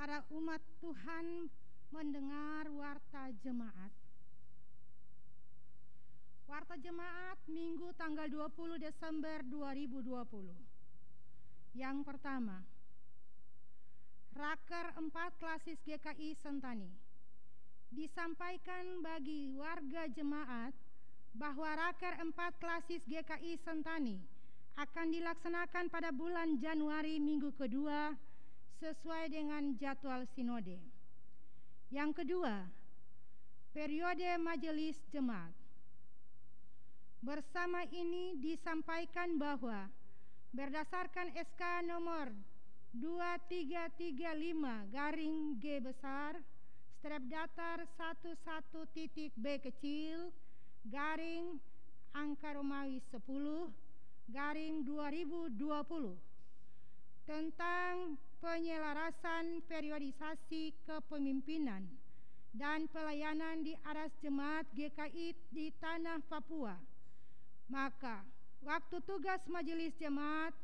para umat Tuhan mendengar warta jemaat. Warta jemaat Minggu tanggal 20 Desember 2020. Yang pertama, Raker 4 Klasis GKI Sentani. Disampaikan bagi warga jemaat bahwa Raker 4 Klasis GKI Sentani akan dilaksanakan pada bulan Januari minggu kedua sesuai dengan jadwal sinode. Yang kedua, periode majelis jemaat. Bersama ini disampaikan bahwa berdasarkan SK nomor 2335/G besar strep datar 11.b kecil garing angka Romawi 10/2020 tentang penyelarasan periodisasi kepemimpinan dan pelayanan di aras jemaat GKI di tanah Papua, maka waktu tugas majelis jemaat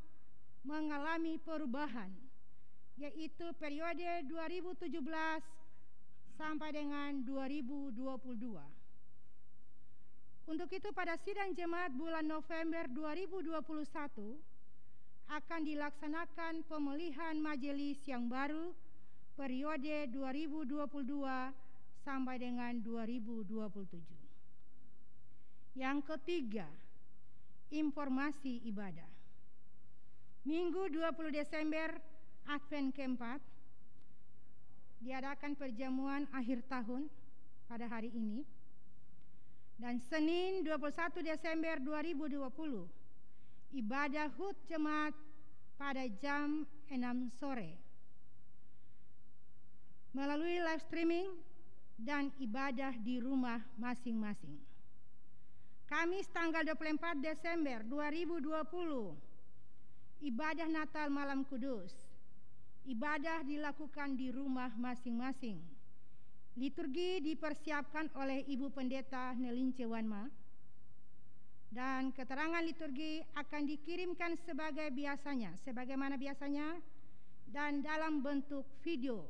mengalami perubahan, yaitu periode 2017 sampai dengan 2022. Untuk itu pada sidang jemaat bulan November 2021 akan dilaksanakan pemilihan majelis yang baru periode 2022 sampai dengan 2027. Yang ketiga, informasi ibadah. Minggu 20 Desember Advent keempat diadakan perjamuan akhir tahun pada hari ini. Dan Senin 21 Desember 2020 ibadah HUT jemaat pada jam 6 sore melalui live streaming dan ibadah di rumah masing-masing. Kamis tanggal 24 Desember 2020 ibadah Natal Malam Kudus. Ibadah dilakukan di rumah masing-masing. Liturgi dipersiapkan oleh Ibu Pendeta Nelince Wanma. Dan keterangan liturgi akan dikirimkan sebagaimana biasanya dan dalam bentuk video.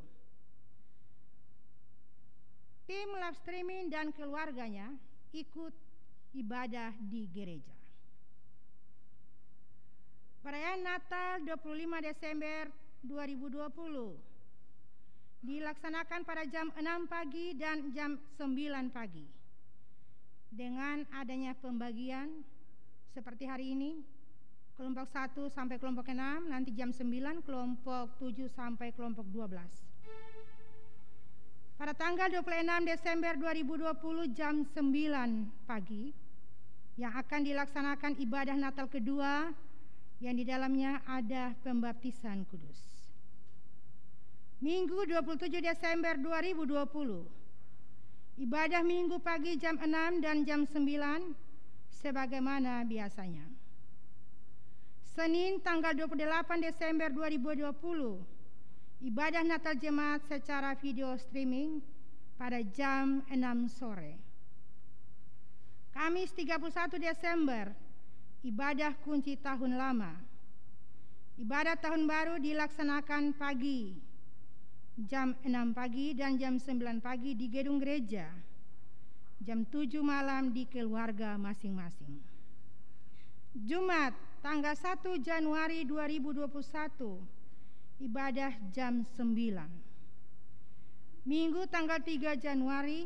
Tim live streaming dan keluarganya ikut ibadah di gereja. Perayaan Natal 25 Desember 2020 dilaksanakan pada jam 6 pagi dan jam 9 pagi. Dengan adanya pembagian seperti hari ini, kelompok 1 sampai kelompok 6, nanti jam 9 kelompok 7 sampai kelompok 12. Pada tanggal 26 Desember 2020 jam 9 pagi yang akan dilaksanakan ibadah Natal kedua yang di dalamnya ada pembaptisan kudus. Minggu 27 Desember 2020 ibadah minggu pagi jam 6 dan jam 9 sebagaimana biasanya. Senin tanggal 28 Desember 2020 ibadah Natal jemaat secara video streaming pada jam 6 sore. Kamis 31 Desember ibadah kunci tahun lama. Ibadah tahun baru dilaksanakan pagi jam 6 pagi dan jam 9 pagi di gedung gereja. Jam 7 malam di keluarga masing-masing. Jumat tanggal 1 Januari 2021 ibadah jam 9. Minggu tanggal 3 Januari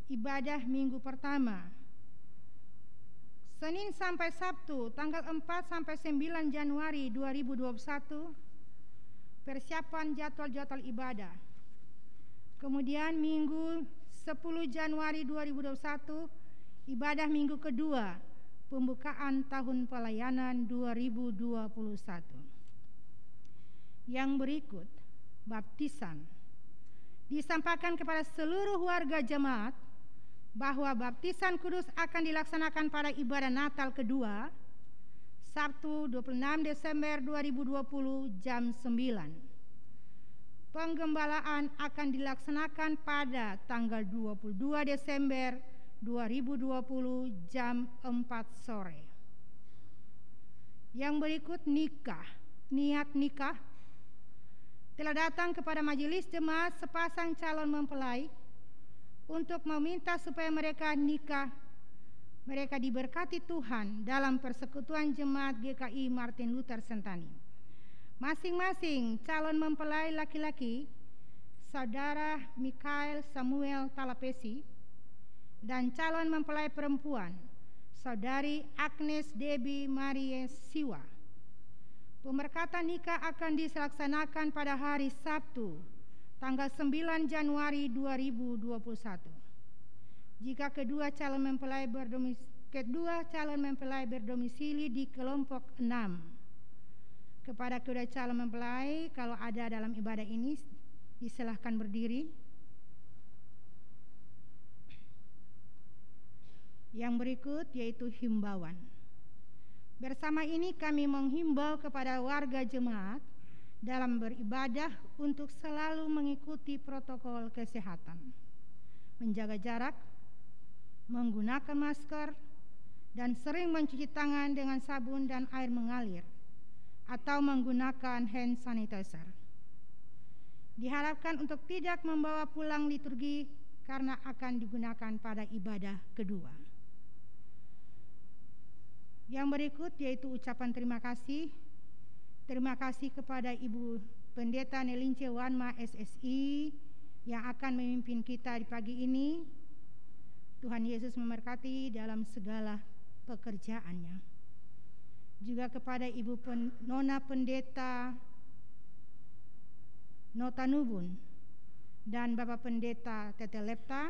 ibadah minggu pertama. Senin sampai Sabtu tanggal 4 sampai 9 Januari 2021 persiapan jadwal-jadwal ibadah. Kemudian Minggu 10 Januari 2021 ibadah minggu kedua pembukaan tahun pelayanan 2021. Yang berikut baptisan. Disampaikan kepada seluruh warga jemaat bahwa baptisan kudus akan dilaksanakan pada ibadah Natal kedua Sabtu 26 Desember 2020 jam 9. Penggembalaan akan dilaksanakan pada tanggal 22 Desember 2020 jam 4 sore. Yang berikut nikah, niat nikah. telah datang kepada majelis jemaat sepasang calon mempelai untuk meminta supaya mereka nikah. Mereka diberkati Tuhan dalam persekutuan jemaat GKI Martin Luther Sentani. Masing-masing calon mempelai laki-laki, Saudara Mikael Samuel Talapesi, dan calon mempelai perempuan, Saudari Agnes Debbie Marie Siwa. Pemberkatan nikah akan dilaksanakan pada hari Sabtu, tanggal 9 Januari 2021. Jika kedua calon mempelai berdomisili di kelompok 6. Kepada kedua calon mempelai, kalau ada dalam ibadah ini, disilahkan berdiri. Yang berikut yaitu himbauan. Bersama ini kami menghimbau kepada warga jemaat dalam beribadah untuk selalu mengikuti protokol kesehatan, menjaga jarak, menggunakan masker, dan sering mencuci tangan dengan sabun dan air mengalir atau menggunakan hand sanitizer. Diharapkan untuk tidak membawa pulang liturgi karena akan digunakan pada ibadah kedua. Yang berikut yaitu ucapan terima kasih. Terima kasih kepada Ibu Pendeta Nelince Wanma SSI yang akan memimpin kita di pagi ini. Tuhan Yesus memberkati dalam segala pekerjaannya. Juga kepada Ibu Nona Pendeta Nota Nubun dan Bapak Pendeta Tete Lepta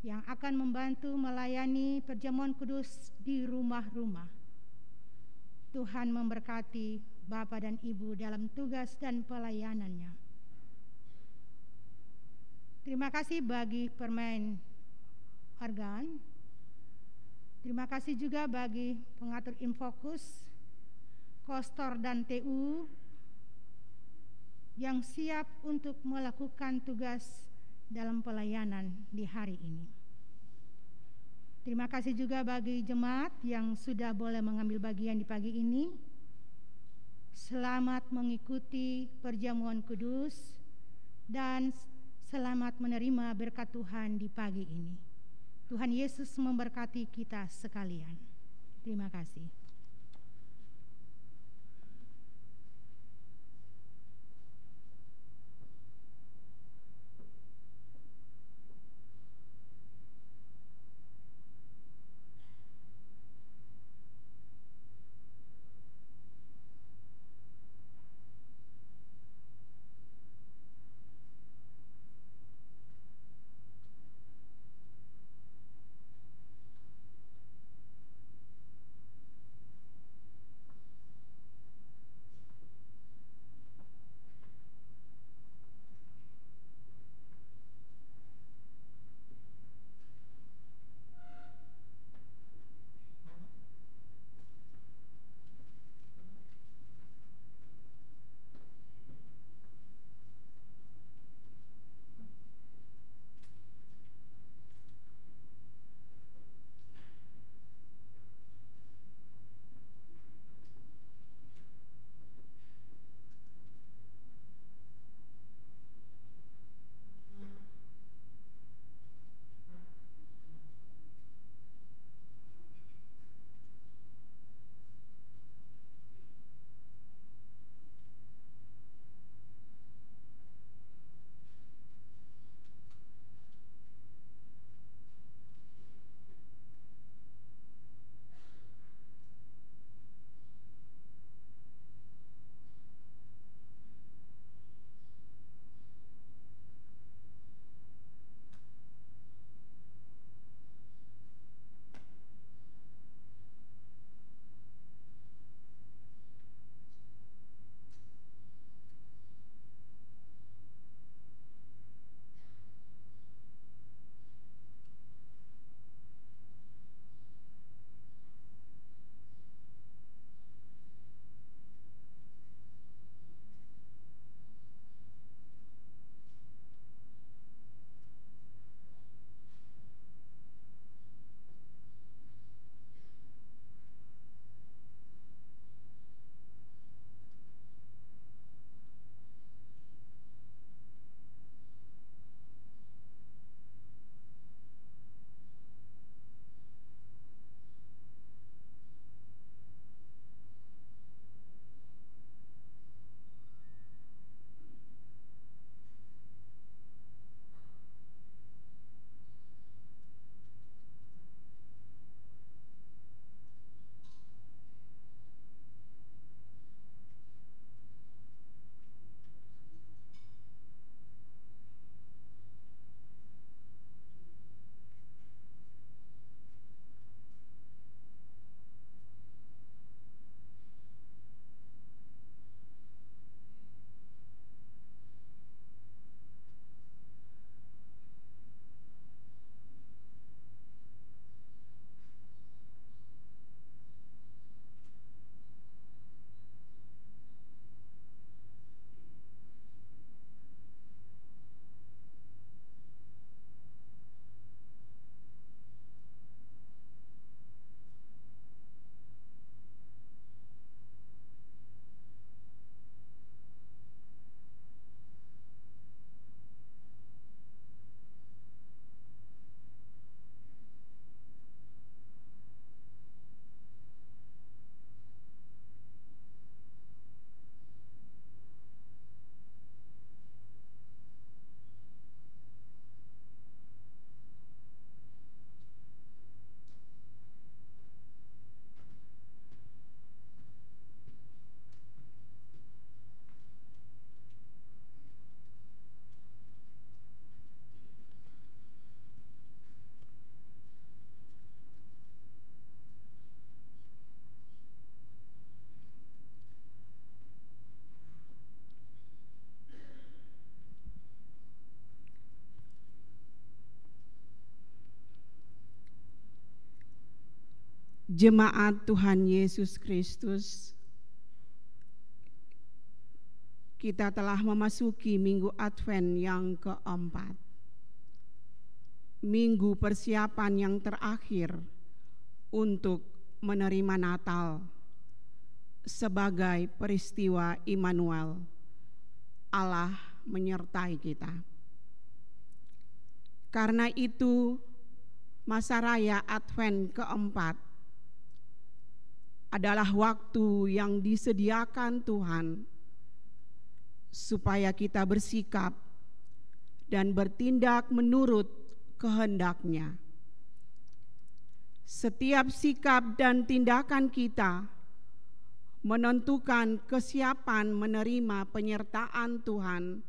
yang akan membantu melayani perjamuan kudus di rumah-rumah. Tuhan memberkati Bapak dan Ibu dalam tugas dan pelayanannya. Terima kasih bagi permain organ. Terima kasih juga bagi pengatur Infokus, Kostor dan TU yang siap untuk melakukan tugas dalam pelayanan di hari ini. Terima kasih juga bagi jemaat yang sudah boleh mengambil bagian di pagi ini. Selamat mengikuti perjamuan kudus dan selamat menerima berkat Tuhan di pagi ini. Tuhan Yesus memberkati kita sekalian. Terima kasih. Jemaat Tuhan Yesus Kristus, kita telah memasuki minggu Advent yang keempat, minggu persiapan yang terakhir untuk menerima Natal sebagai peristiwa Immanuel, Allah menyertai kita. Karena itu, masa raya Advent keempat adalah waktu yang disediakan Tuhan supaya kita bersikap dan bertindak menurut kehendak-Nya. Setiap sikap dan tindakan kita menentukan kesiapan menerima penyertaan Tuhan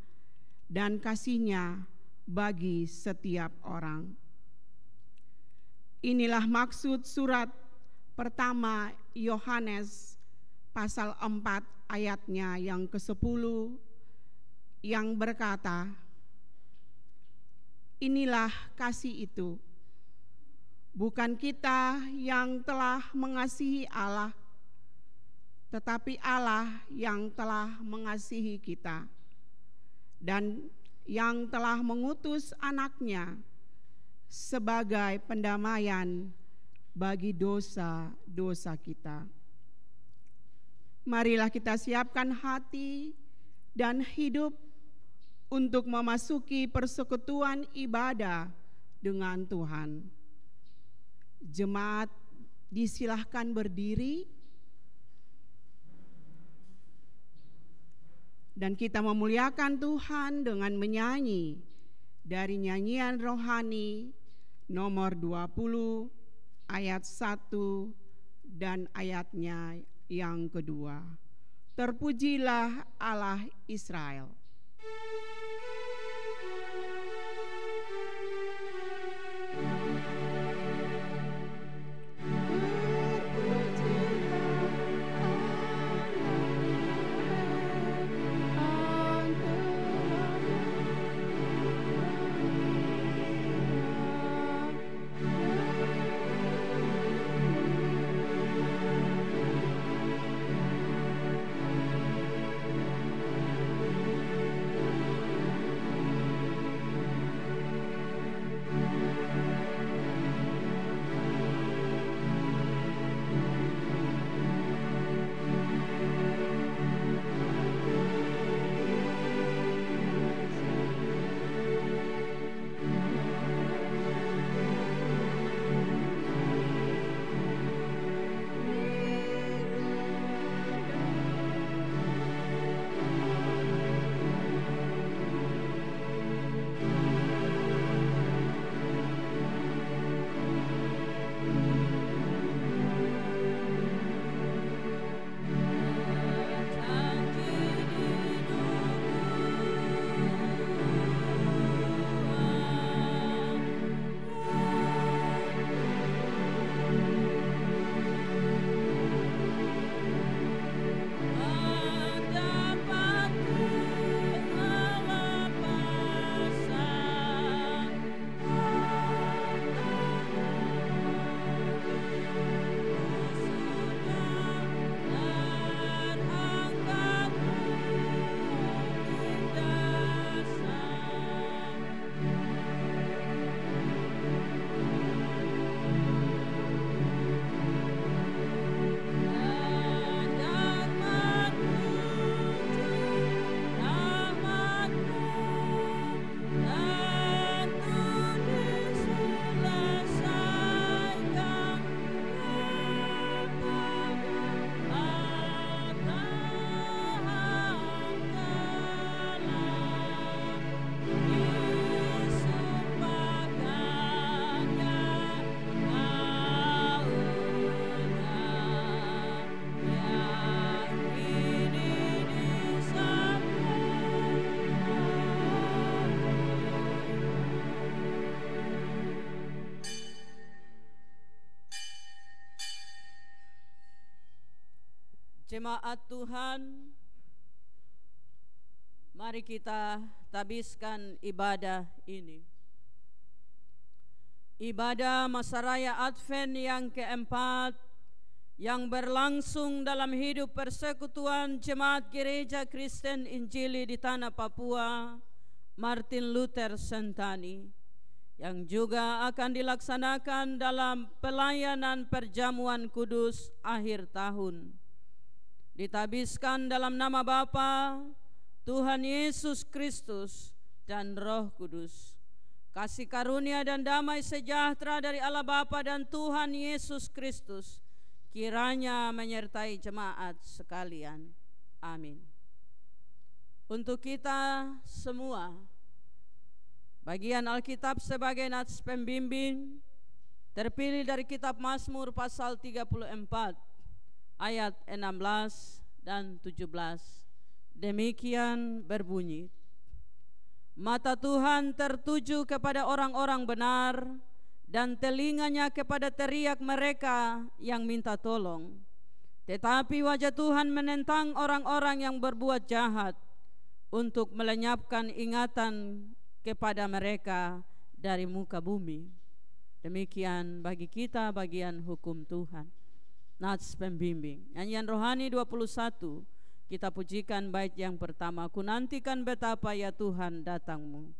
dan kasih-Nya bagi setiap orang. Inilah maksud surat pertama Yohanes pasal 4 ayatnya yang ke-10 yang berkata, inilah kasih itu, bukan kita yang telah mengasihi Allah, tetapi Allah yang telah mengasihi kita dan yang telah mengutus anaknya sebagai pendamaian bagi dosa-dosa kita. Marilah kita siapkan hati dan hidup untuk memasuki persekutuan ibadah dengan Tuhan. Jemaat disilahkan berdiri dan kita memuliakan Tuhan dengan menyanyi dari nyanyian rohani nomor 20 ayat 1 dan ayatnya yang kedua. Terpujilah Allah Israel. Jemaat Tuhan, mari kita tabiskan ibadah ini. Ibadah masa raya Advent yang keempat yang berlangsung dalam hidup persekutuan Jemaat Gereja Kristen Injili di Tanah Papua, Martin Luther Sentani, yang juga akan dilaksanakan dalam pelayanan perjamuan kudus akhir tahun. Ditabiskan dalam nama Bapa, Tuhan Yesus Kristus, dan Roh Kudus. Kasih karunia dan damai sejahtera dari Allah Bapa dan Tuhan Yesus Kristus kiranya menyertai jemaat sekalian. Amin. Untuk kita semua, bagian Alkitab sebagai nats pembimbing terpilih dari kitab Mazmur pasal 34 ayat 16 dan 17. Demikian berbunyi, mata Tuhan tertuju kepada orang-orang benar, dan telinganya kepada teriak mereka yang minta tolong. Tetapi wajah Tuhan menentang orang-orang yang berbuat jahat, untuk melenyapkan ingatan kepada mereka dari muka bumi. Demikian bagi kita bagian hukum Tuhan. Nats pembimbing. Nyanyian rohani 21. Kita pujikan bait yang pertama. Ku nantikan betapa ya Tuhan datang-Mu.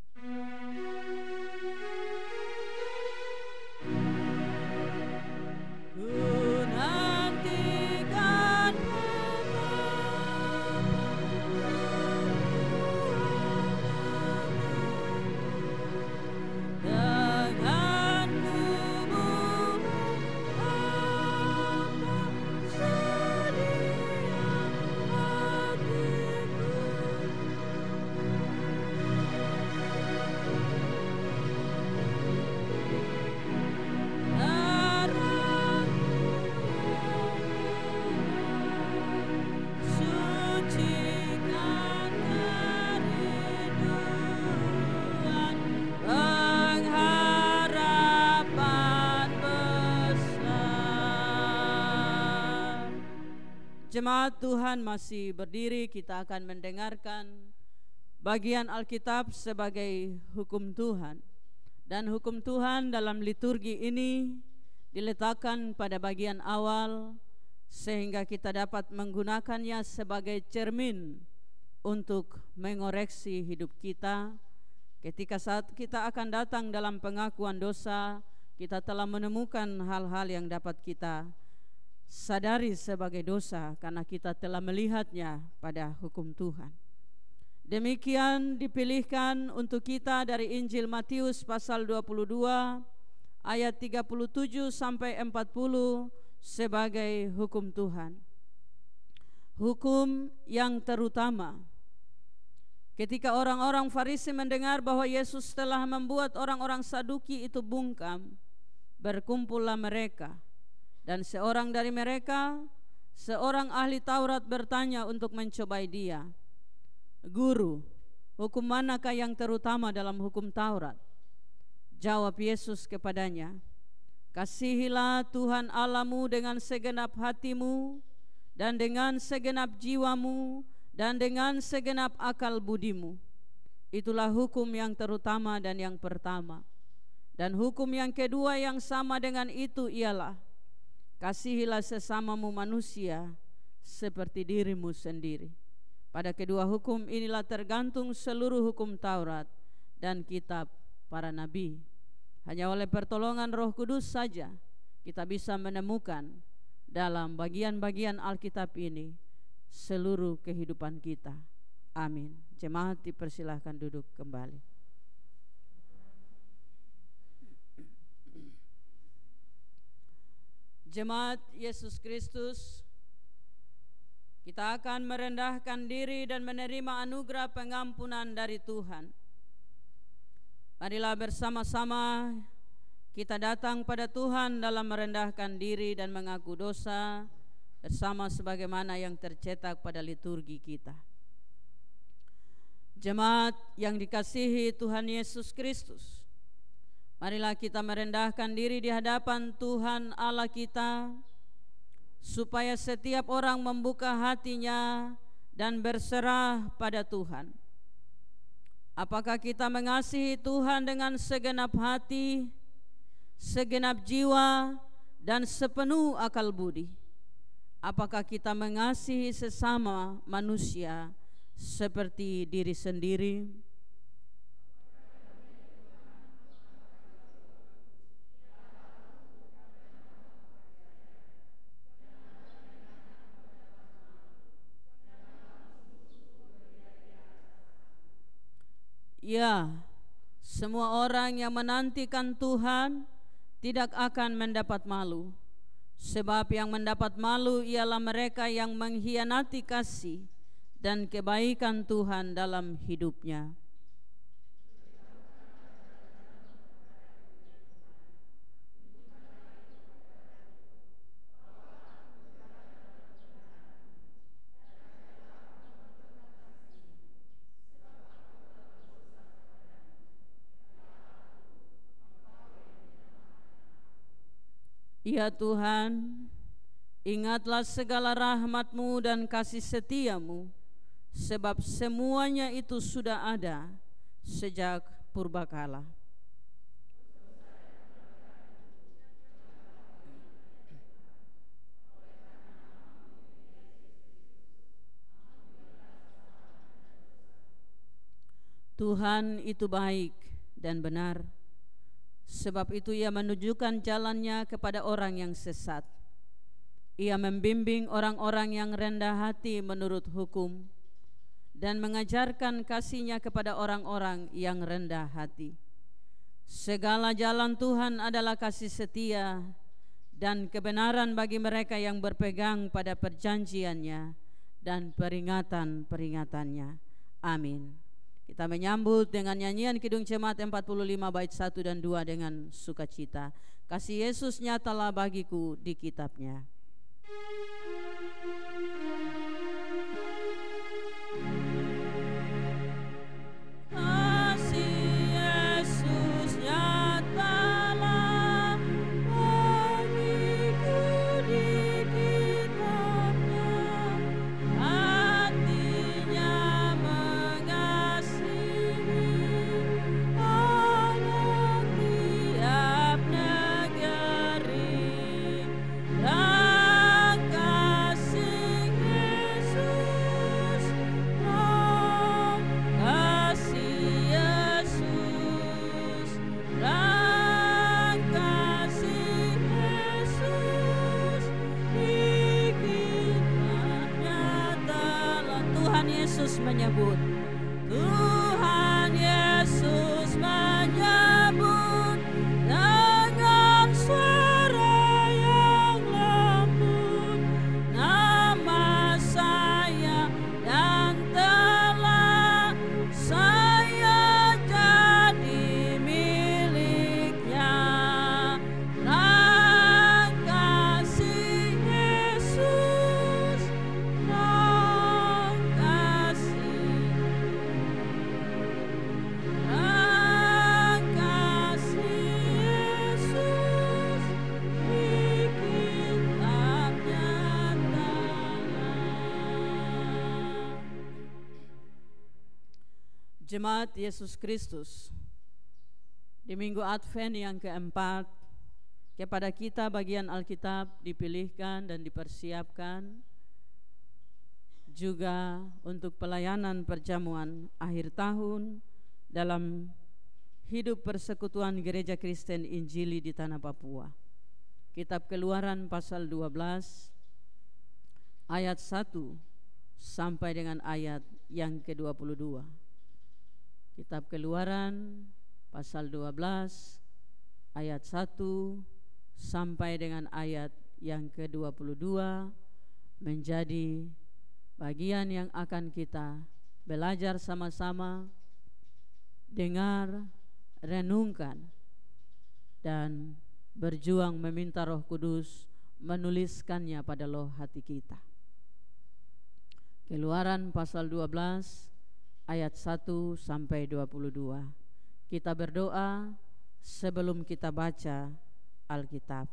Jemaat Tuhan masih berdiri, kita akan mendengarkan bagian Alkitab sebagai hukum Tuhan. Dan hukum Tuhan dalam liturgi ini diletakkan pada bagian awal sehingga kita dapat menggunakannya sebagai cermin untuk mengoreksi hidup kita. Ketika saat kita akan datang dalam pengakuan dosa, kita telah menemukan hal-hal yang dapat kita sadari sebagai dosa karena kita telah melihatnya pada hukum Tuhan. Demikian dipilihkan untuk kita dari Injil Matius pasal 22 ayat 37 sampai 40 sebagai hukum Tuhan. Hukum yang terutama. Ketika orang-orang Farisi mendengar bahwa Yesus telah membuat orang-orang Saduki itu bungkam, berkumpullah mereka. Dan seorang dari mereka, seorang ahli Taurat bertanya untuk mencobai dia, Guru, hukum manakah yang terutama dalam hukum Taurat? Jawab Yesus kepadanya, kasihilah Tuhan Allahmu dengan segenap hatimu, dan dengan segenap jiwamu, dan dengan segenap akal budimu. Itulah hukum yang terutama dan yang pertama. Dan hukum yang kedua yang sama dengan itu ialah, kasihilah sesamamu manusia seperti dirimu sendiri. Pada kedua hukum inilah tergantung seluruh hukum Taurat dan kitab para nabi. Hanya oleh pertolongan Roh Kudus saja kita bisa menemukan dalam bagian-bagian Alkitab ini seluruh kehidupan kita. Amin. Jemaat dipersilahkan duduk kembali. Jemaat Yesus Kristus, kita akan merendahkan diri dan menerima anugerah pengampunan dari Tuhan. Marilah bersama-sama kita datang pada Tuhan dalam merendahkan diri dan mengaku dosa bersama sebagaimana yang tercetak pada liturgi kita. Jemaat yang dikasihi Tuhan Yesus Kristus, marilah kita merendahkan diri di hadapan Tuhan Allah kita, supaya setiap orang membuka hatinya dan berserah pada Tuhan. Apakah kita mengasihi Tuhan dengan segenap hati, segenap jiwa, dan sepenuh akal budi? apakah kita mengasihi sesama manusia seperti diri sendiri? Ya, semua orang yang menantikan Tuhan tidak akan mendapat malu. Sebab yang mendapat malu ialah mereka yang mengkhianati kasih dan kebaikan Tuhan dalam hidupnya. Ya Tuhan, ingatlah segala rahmat-Mu dan kasih setia-Mu, sebab semuanya itu sudah ada sejak purbakala. Tuhan itu baik dan benar, sebab itu Ia menunjukkan jalannya kepada orang yang sesat. Ia membimbing orang-orang yang rendah hati menurut hukum dan mengajarkan kasih-Nya kepada orang-orang yang rendah hati. Segala jalan Tuhan adalah kasih setia dan kebenaran bagi mereka yang berpegang pada perjanjian-Nya dan peringatan-peringatannya. Amin. Kita menyambut dengan nyanyian Kidung Jemaat 45 bait 1 dan 2 dengan sukacita. Kasih Yesus nyatalah bagiku di kitab-Nya. Menyebut Tuhan Yesus menyebut dengan suara yang lembut nama saya dan telah saya jadi miliknya. Nah, kasih Yesus, Jemaat Yesus Kristus, di minggu Advent yang keempat, kepada kita bagian Alkitab dipilihkan dan dipersiapkan juga untuk pelayanan perjamuan akhir tahun dalam hidup persekutuan Gereja Kristen Injili di Tanah Papua. Kitab Keluaran pasal 12 ayat 1 sampai dengan ayat yang ke-22. Kitab Keluaran pasal 12 ayat 1 sampai dengan ayat yang ke-22 menjadi bagian yang akan kita belajar sama-sama, dengar, renungkan, dan berjuang meminta Roh Kudus menuliskannya pada loh hati kita. Keluaran pasal 12 ayat 1 sampai 22. Kita berdoa sebelum kita baca Alkitab.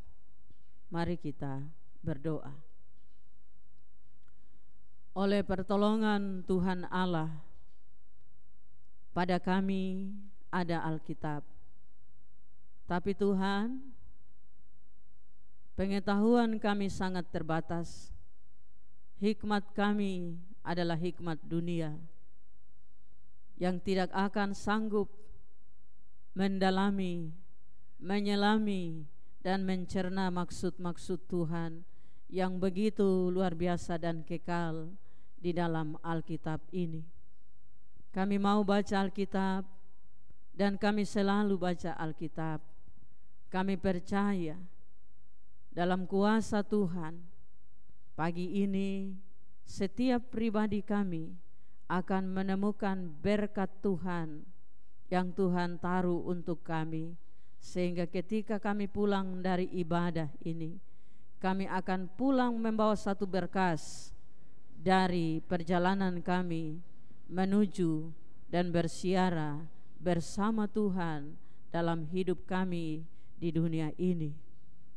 Mari kita berdoa. Oleh pertolongan Tuhan Allah, pada kami ada Alkitab. Tapi Tuhan, pengetahuan kami sangat terbatas. hikmat kami adalah hikmat dunia yang tidak akan sanggup mendalami, menyelami, dan mencerna maksud-maksud Tuhan yang begitu luar biasa dan kekal di dalam Alkitab ini. Kami mau baca Alkitab dan kami selalu baca Alkitab. Kami percaya dalam kuasa Tuhan. Pagi ini setiap pribadi kami akan menemukan berkat Tuhan yang Tuhan taruh untuk kami, sehingga ketika kami pulang dari ibadah ini, kami akan pulang membawa satu berkas dari perjalanan kami menuju dan bersiara bersama Tuhan dalam hidup kami di dunia ini.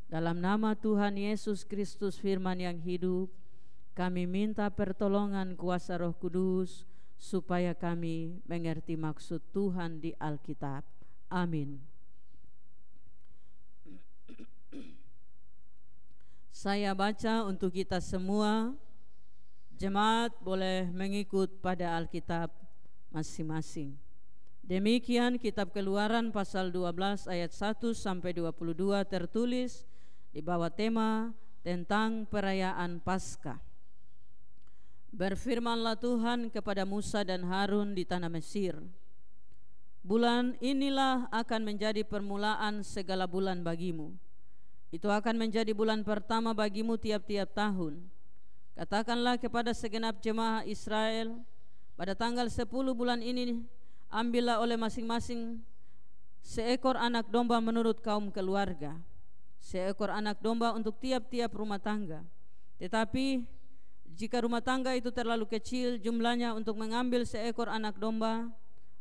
Dalam nama Tuhan Yesus Kristus firman yang hidup, kami minta pertolongan kuasa Roh Kudus supaya kami mengerti maksud Tuhan di Alkitab. Amin. Saya baca untuk kita semua. Jemaat boleh mengikut pada Alkitab masing-masing. Demikian kitab Keluaran pasal 12 ayat 1 sampai 22 tertulis di bawah tema tentang perayaan Paskah. Berfirmanlah Tuhan kepada Musa dan Harun di tanah Mesir, bulan inilah akan menjadi permulaan segala bulan bagimu. Itu akan menjadi bulan pertama bagimu tiap-tiap tahun. Katakanlah kepada segenap jemaah Israel, pada tanggal 10 bulan ini ambillah oleh masing-masing seekor anak domba menurut kaum keluarga, seekor anak domba untuk tiap-tiap rumah tangga. Tetapi jika rumah tangga itu terlalu kecil jumlahnya untuk mengambil seekor anak domba,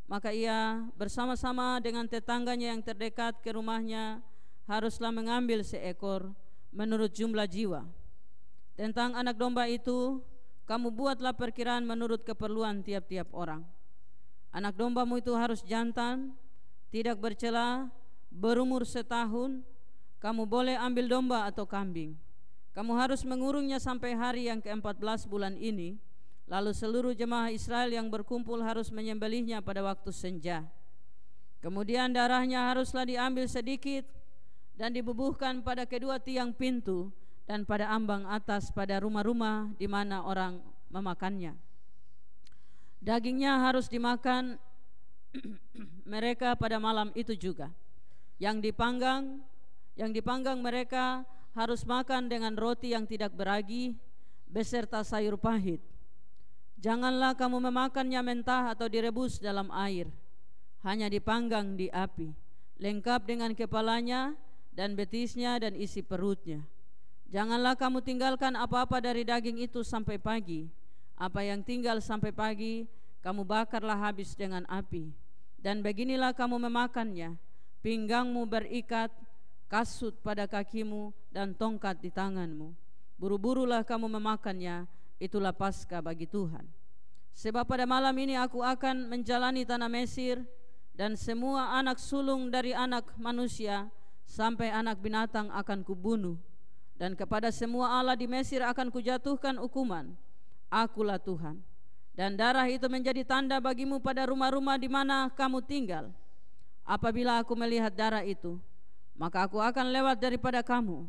maka ia bersama-sama dengan tetangganya yang terdekat ke rumahnya haruslah mengambil seekor menurut jumlah jiwa. Tentang anak domba itu, kamu buatlah perkiraan menurut keperluan tiap-tiap orang. Anak dombamu itu harus jantan, tidak bercela, berumur setahun. Kamu boleh ambil domba atau kambing. Kamu harus mengurungnya sampai hari yang ke-14 bulan ini. Lalu seluruh jemaah Israel yang berkumpul harus menyembelihnya pada waktu senja. Kemudian darahnya haruslah diambil sedikit dan dibubuhkan pada kedua tiang pintu dan pada ambang atas pada rumah-rumah di mana orang memakannya. Dagingnya harus dimakan mereka pada malam itu juga. Yang dipanggang mereka harus makan dengan roti yang tidak beragi beserta sayur pahit. Janganlah kamu memakannya mentah atau direbus dalam air, hanya dipanggang di api, lengkap dengan kepalanya dan betisnya dan isi perutnya. Janganlah kamu tinggalkan apa-apa dari daging itu sampai pagi. Apa yang tinggal sampai pagi kamu bakarlah habis dengan api. Dan beginilah kamu memakannya, pinggangmu berikat, kasut pada kakimu dan tongkat di tanganmu. Buru-burulah kamu memakannya, itulah Paskah bagi Tuhan. Sebab pada malam ini aku akan menjalani tanah Mesir, dan semua anak sulung dari anak manusia sampai anak binatang akan kubunuh. Dan kepada semua Allah di Mesir akan kujatuhkan hukuman. Akulah Tuhan. Dan darah itu menjadi tanda bagimu pada rumah-rumah di mana kamu tinggal. Apabila aku melihat darah itu, maka aku akan lewat daripada kamu.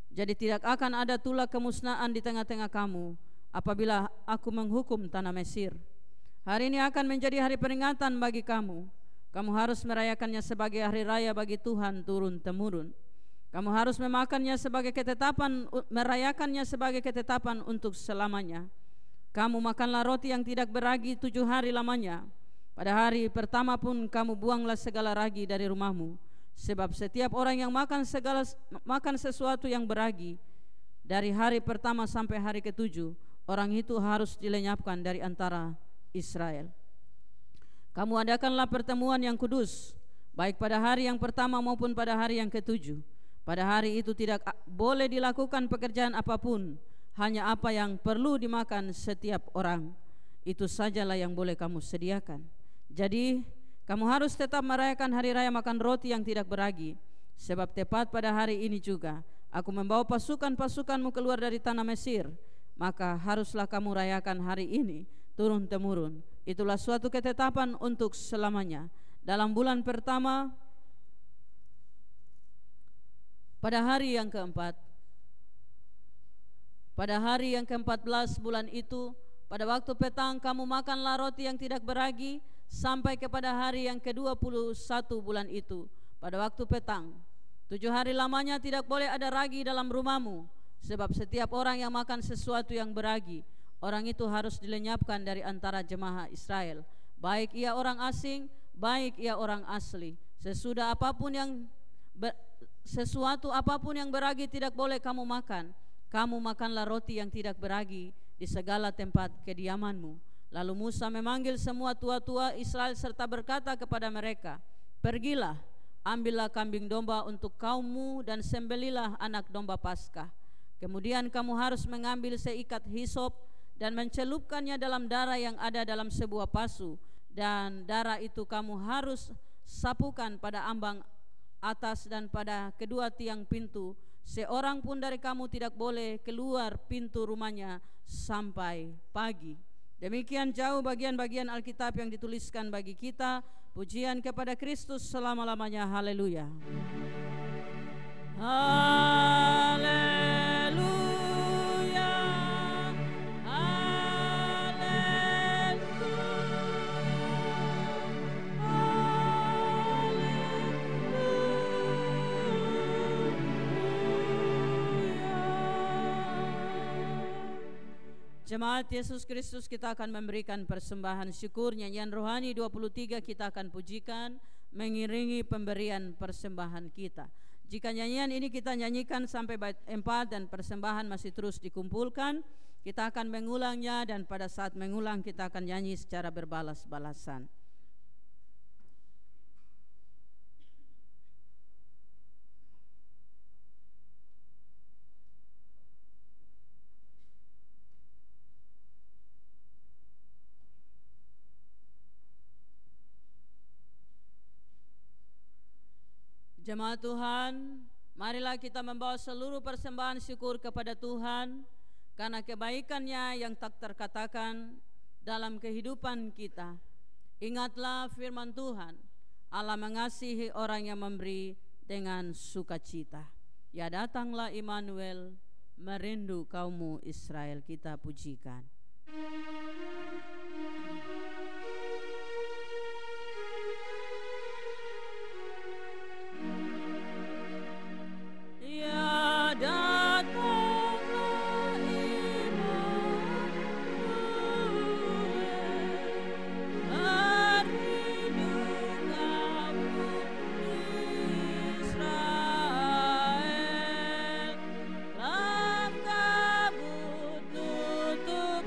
Jadi tidak akan ada tulah kemusnahan di tengah-tengah kamu apabila aku menghukum tanah Mesir. Hari ini akan menjadi hari peringatan bagi kamu. Kamu harus merayakannya sebagai hari raya bagi Tuhan turun-temurun. Kamu harus merayakannya sebagai ketetapan untuk selamanya. Kamu makanlah roti yang tidak beragi 7 hari lamanya. Pada hari pertama pun kamu buanglah segala ragi dari rumahmu. Sebab setiap orang yang makan sesuatu yang beragi dari hari pertama sampai hari ke-7, orang itu harus dilenyapkan dari antara Israel. Kamu adakanlah pertemuan yang kudus, baik pada hari yang pertama maupun pada hari yang ke-7. Pada hari itu tidak boleh dilakukan pekerjaan apapun, hanya apa yang perlu dimakan setiap orang. Itu sajalah yang boleh kamu sediakan. Jadi kamu harus tetap merayakan hari raya makan roti yang tidak beragi. Sebab tepat pada hari ini juga aku membawa pasukan-pasukanmu keluar dari tanah Mesir. maka haruslah kamu rayakan hari ini turun-temurun. Itulah suatu ketetapan untuk selamanya. Dalam bulan pertama, pada hari yang keempat, pada hari yang ke-14 bulan itu, pada waktu petang kamu makanlah roti yang tidak beragi sampai kepada hari yang ke-21 bulan itu. Pada waktu petang, 7 hari lamanya tidak boleh ada ragi dalam rumahmu, sebab setiap orang yang makan sesuatu yang beragi, orang itu harus dilenyapkan dari antara jemaah Israel, baik ia orang asing, baik ia orang asli. Sesuatu apapun yang beragi tidak boleh kamu makan. Kamu makanlah roti yang tidak beragi di segala tempat kediamanmu. Lalu Musa memanggil semua tua-tua Israel serta berkata kepada mereka, pergilah, ambillah kambing domba untuk kaummu dan sembelilah anak domba Paskah. Kemudian kamu harus mengambil seikat hisop dan mencelupkannya dalam darah yang ada dalam sebuah pasu, dan darah itu kamu harus sapukan pada ambang atas dan pada kedua tiang pintu. Seorang pun dari kamu tidak boleh keluar pintu rumahnya sampai pagi. Demikian jauh bagian-bagian Alkitab yang dituliskan bagi kita. Pujian kepada Kristus selama-lamanya. Haleluya. Haleluya. Jemaat Yesus Kristus, kita akan memberikan persembahan syukur. Nyanyian rohani 23 kita akan pujikan mengiringi pemberian persembahan kita. Jika nyanyian ini kita nyanyikan sampai bait 4 dan persembahan masih terus dikumpulkan, kita akan mengulangnya, dan pada saat mengulang kita akan nyanyi secara berbalas-balasan. Jemaat Tuhan, marilah kita membawa seluruh persembahan syukur kepada Tuhan karena kebaikan-Nya yang tak terkatakan dalam kehidupan kita. Ingatlah firman Tuhan, Allah mengasihi orang yang memberi dengan sukacita. Ya, datanglah Immanuel, merindu kaummu Israel. Kita pujikan. Tutup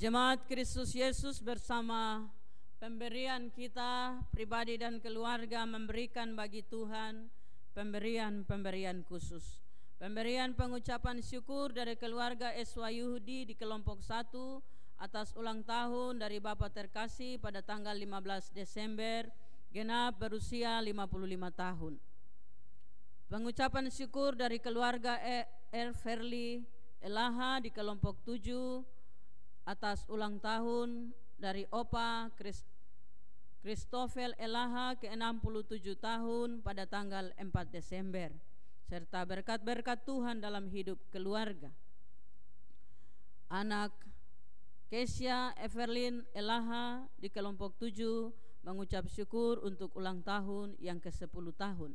Jemaat Kristus Yesus bersama pemberian kita pribadi dan keluarga memberikan bagi Tuhan pemberian-pemberian khusus. Pemberian pengucapan syukur dari keluarga Eswa Yahudi di kelompok 1 atas ulang tahun dari Bapak terkasih pada tanggal 15 Desember genap berusia 55 tahun. Pengucapan syukur dari keluarga Verli Elaha di kelompok 7 atas ulang tahun dari Opa Christopher Elaha ke-67 tahun pada tanggal 4 Desember, serta berkat-berkat Tuhan dalam hidup keluarga. Anak Kesia Everlyn Elaha di kelompok 7 mengucap syukur untuk ulang tahun yang ke-10 tahun.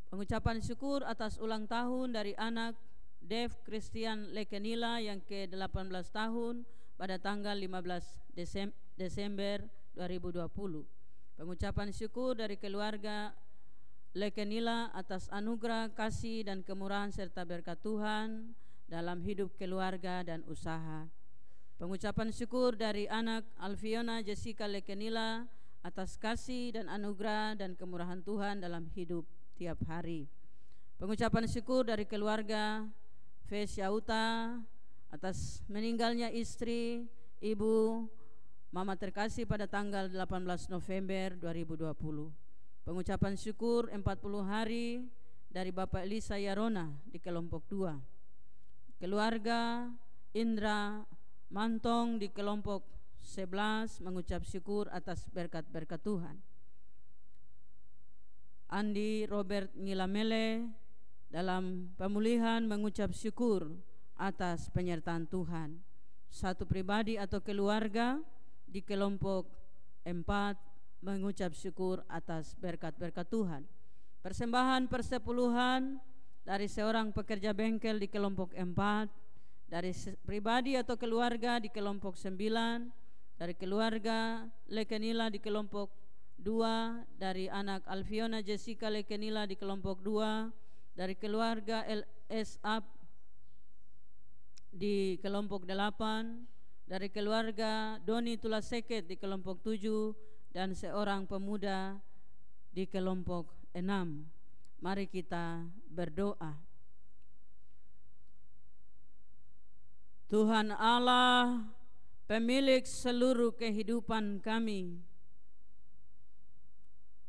Pengucapan syukur atas ulang tahun dari anak Dev Christian Lekenila yang ke-18 tahun pada tanggal 15 Desember 2020. Pengucapan syukur dari keluarga Lekenila atas anugerah, kasih dan kemurahan serta berkat Tuhan dalam hidup keluarga dan usaha. Pengucapan syukur dari anak Alfiona Jessica Lekenila atas kasih dan anugerah dan kemurahan Tuhan dalam hidup tiap hari. Pengucapan syukur dari keluarga Fesyauta atas meninggalnya istri, ibu, mama terkasih pada tanggal 18 November 2020. Pengucapan syukur 40 hari dari Bapak Elisa Yarona di kelompok 2. Keluarga Indra Mantong di kelompok 11 mengucap syukur atas berkat-berkat Tuhan. Andi Robert Ngilamele dalam pemulihan mengucap syukur atas penyertaan Tuhan. Satu pribadi atau keluarga di kelompok 4 mengucap syukur atas berkat-berkat Tuhan. Persembahan persepuluhan dari seorang pekerja bengkel di kelompok 4, dari pribadi atau keluarga di kelompok 9, dari keluarga Lekenila di kelompok 2, dari anak Alfiona Jessica Lekenila di kelompok 2, dari keluarga LSAP di kelompok 8, dari keluarga Doni Tulaseket di kelompok 7, dan seorang pemuda di kelompok 6. Mari kita berdoa. Tuhan Allah, pemilik seluruh kehidupan kami,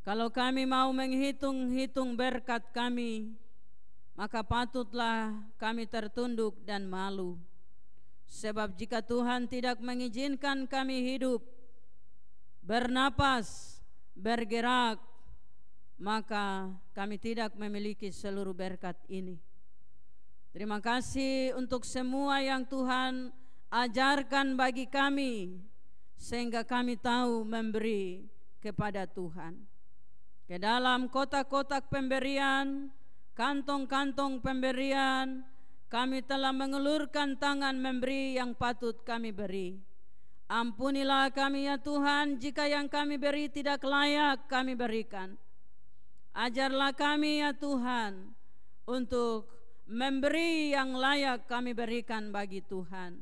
kalau kami mau menghitung-hitung berkat kami, maka patutlah kami tertunduk dan malu. Sebab jika Tuhan tidak mengizinkan kami hidup, bernapas, bergerak, maka kami tidak memiliki seluruh berkat ini. Terima kasih untuk semua yang Tuhan ajarkan bagi kami, sehingga kami tahu memberi kepada Tuhan. Ke dalam kotak-kotak pemberian, kantong-kantong pemberian, kami telah mengulurkan tangan memberi yang patut kami beri. Ampunilah kami ya Tuhan jika yang kami beri tidak layak kami berikan. Ajarlah kami ya Tuhan untuk memberi yang layak kami berikan bagi Tuhan.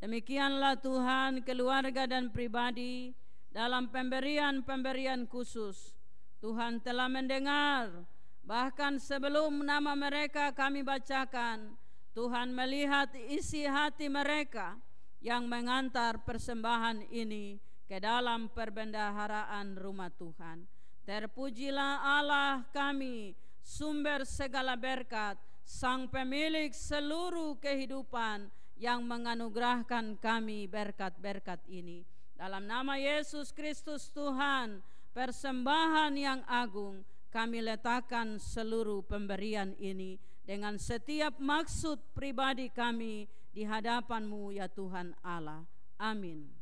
Demikianlah Tuhan keluarga dan pribadi dalam pemberian-pemberian khusus. Tuhan telah mendengar. Bahkan sebelum nama mereka kami bacakan, Tuhan melihat isi hati mereka yang mengantar persembahan ini ke dalam perbendaharaan rumah Tuhan. Terpujilah Allah kami, sumber segala berkat, Sang pemilik seluruh kehidupan yang menganugerahkan kami berkat-berkat ini. Dalam nama Yesus Kristus Tuhan, persembahan yang agung, kami letakkan seluruh pemberian ini dengan setiap maksud pribadi kami di hadapan-Mu ya Tuhan Allah. Amin.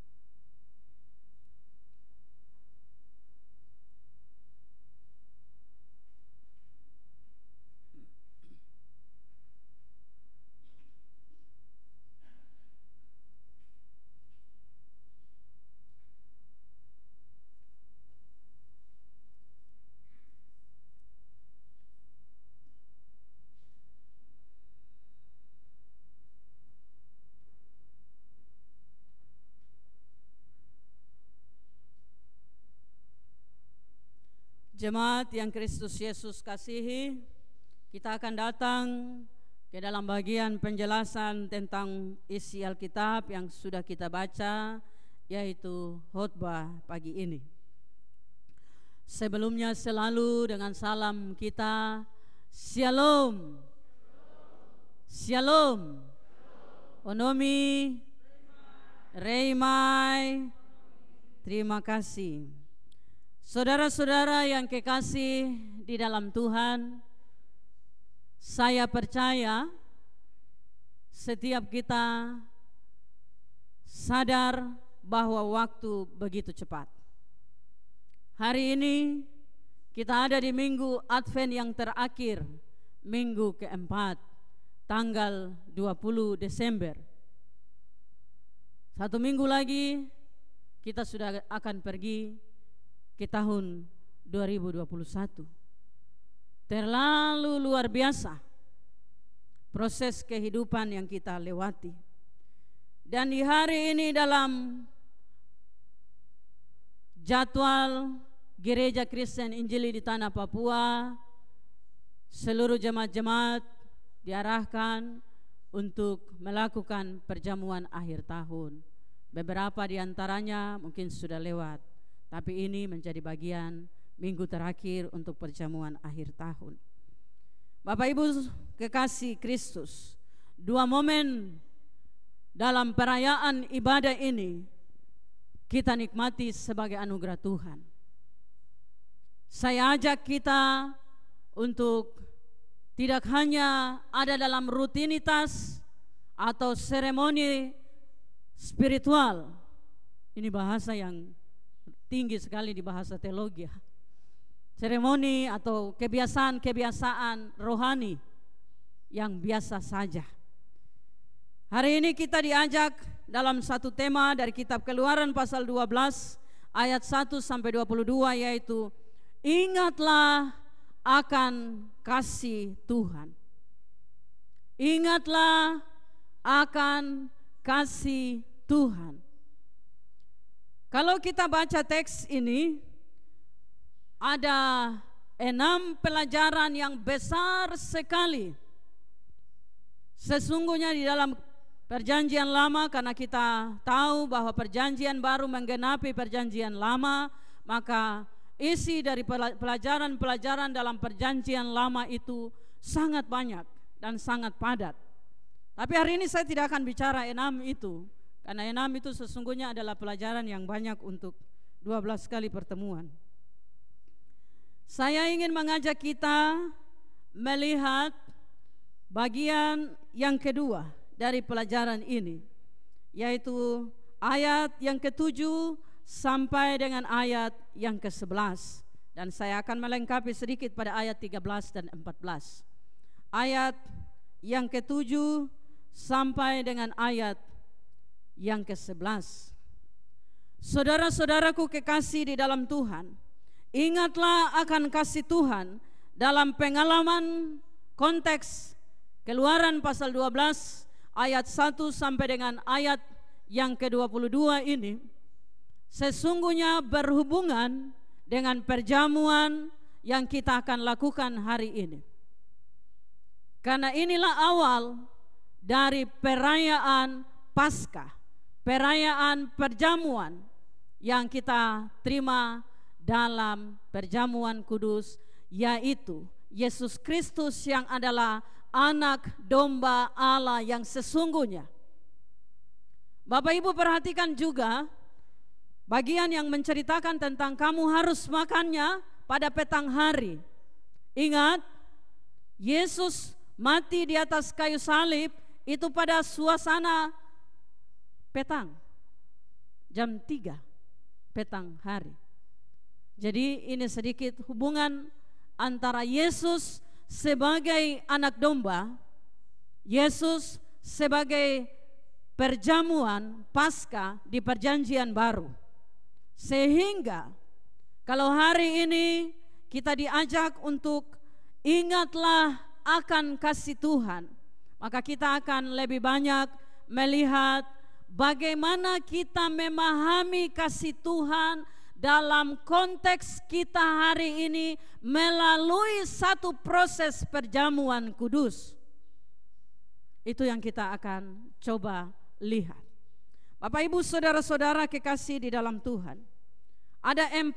Jemaat yang Kristus Yesus kasihi, kita akan datang ke dalam bagian penjelasan tentang isi Alkitab yang sudah kita baca, yaitu khotbah pagi ini. Sebelumnya selalu dengan salam kita, Shalom, Shalom, Onomi, Reimai. Terima kasih. Saudara-saudara yang kekasih di dalam Tuhan, saya percaya setiap kita sadar bahwa waktu begitu cepat. Hari ini kita ada di minggu Advent yang terakhir, minggu keempat, tanggal 20 Desember. Satu minggu lagi kita sudah akan pergi ke tahun 2021. Terlalu luar biasa proses kehidupan yang kita lewati. Dan di hari ini dalam jadwal Gereja Kristen Injili di Tanah Papua, seluruh jemaat-jemaat diarahkan untuk melakukan perjamuan akhir tahun. Beberapa di antaranya mungkin sudah lewat, tapi ini menjadi bagian minggu terakhir untuk perjamuan akhir tahun. Bapak Ibu kekasih Kristus, dua momen dalam perayaan ibadah ini kita nikmati sebagai anugerah Tuhan. Saya ajak kita untuk tidak hanya ada dalam rutinitas atau seremoni spiritual. Ini bahasa yang tinggi sekali di bahasa teologi. Seremoni atau kebiasaan-kebiasaan rohani yang biasa saja. Hari ini kita diajak dalam satu tema dari kitab Keluaran pasal 12 ayat 1 sampai 22, yaitu ingatlah akan kasih Tuhan. Ingatlah akan kasih Tuhan. Kalau kita baca teks ini, ada 6 pelajaran yang besar sekali. Sesungguhnya di dalam Perjanjian Lama, karena kita tahu bahwa Perjanjian Baru menggenapi Perjanjian Lama, maka isi dari pelajaran-pelajaran dalam Perjanjian Lama itu sangat banyak dan sangat padat. Tapi hari ini saya tidak akan bicara 6 itu, karena 6 itu sesungguhnya adalah pelajaran yang banyak untuk 12 kali pertemuan. Saya ingin mengajak kita melihat bagian yang kedua dari pelajaran ini, yaitu ayat yang ke-7 sampai dengan ayat yang ke-11. Dan saya akan melengkapi sedikit pada ayat 13 dan 14. Ayat yang ke-7 sampai dengan ayat yang ke-11. Saudara-saudaraku kekasih di dalam Tuhan, ingatlah akan kasih Tuhan dalam pengalaman konteks Keluaran pasal 12 ayat 1 sampai dengan ayat yang ke-22 ini sesungguhnya berhubungan dengan perjamuan yang kita akan lakukan hari ini. Karena inilah awal dari perayaan Paskah, perayaan perjamuan yang kita terima dalam perjamuan kudus, yaitu Yesus Kristus yang adalah anak domba Allah yang sesungguhnya. Bapak Ibu perhatikan juga bagian yang menceritakan tentang kamu harus makannya pada petang hari. Ingat, Yesus mati di atas kayu salib itu pada suasana petang, jam 3 petang hari. Jadi ini sedikit hubungan antara Yesus sebagai anak domba, Yesus sebagai perjamuan Paskah di Perjanjian Baru. Sehingga kalau hari ini kita diajak untuk ingatlah akan kasih Tuhan, maka kita akan lebih banyak melihat bagaimana kita memahami kasih Tuhan dalam konteks kita hari ini melalui satu proses perjamuan kudus. Itu yang kita akan coba lihat. Bapak Ibu saudara-saudara kekasih di dalam Tuhan, ada 4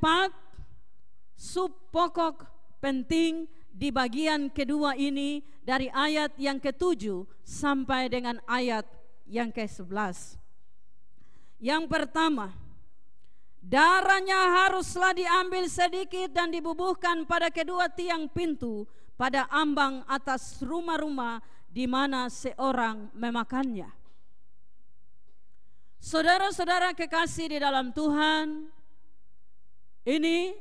sub pokok penting di bagian kedua ini, dari ayat yang ke-7 sampai dengan ayat yang ke-11. Yang pertama, darahnya haruslah diambil sedikit dan dibubuhkan pada kedua tiang pintu pada ambang atas rumah-rumah di mana seorang memakannya. Saudara-saudara kekasih di dalam Tuhan, ini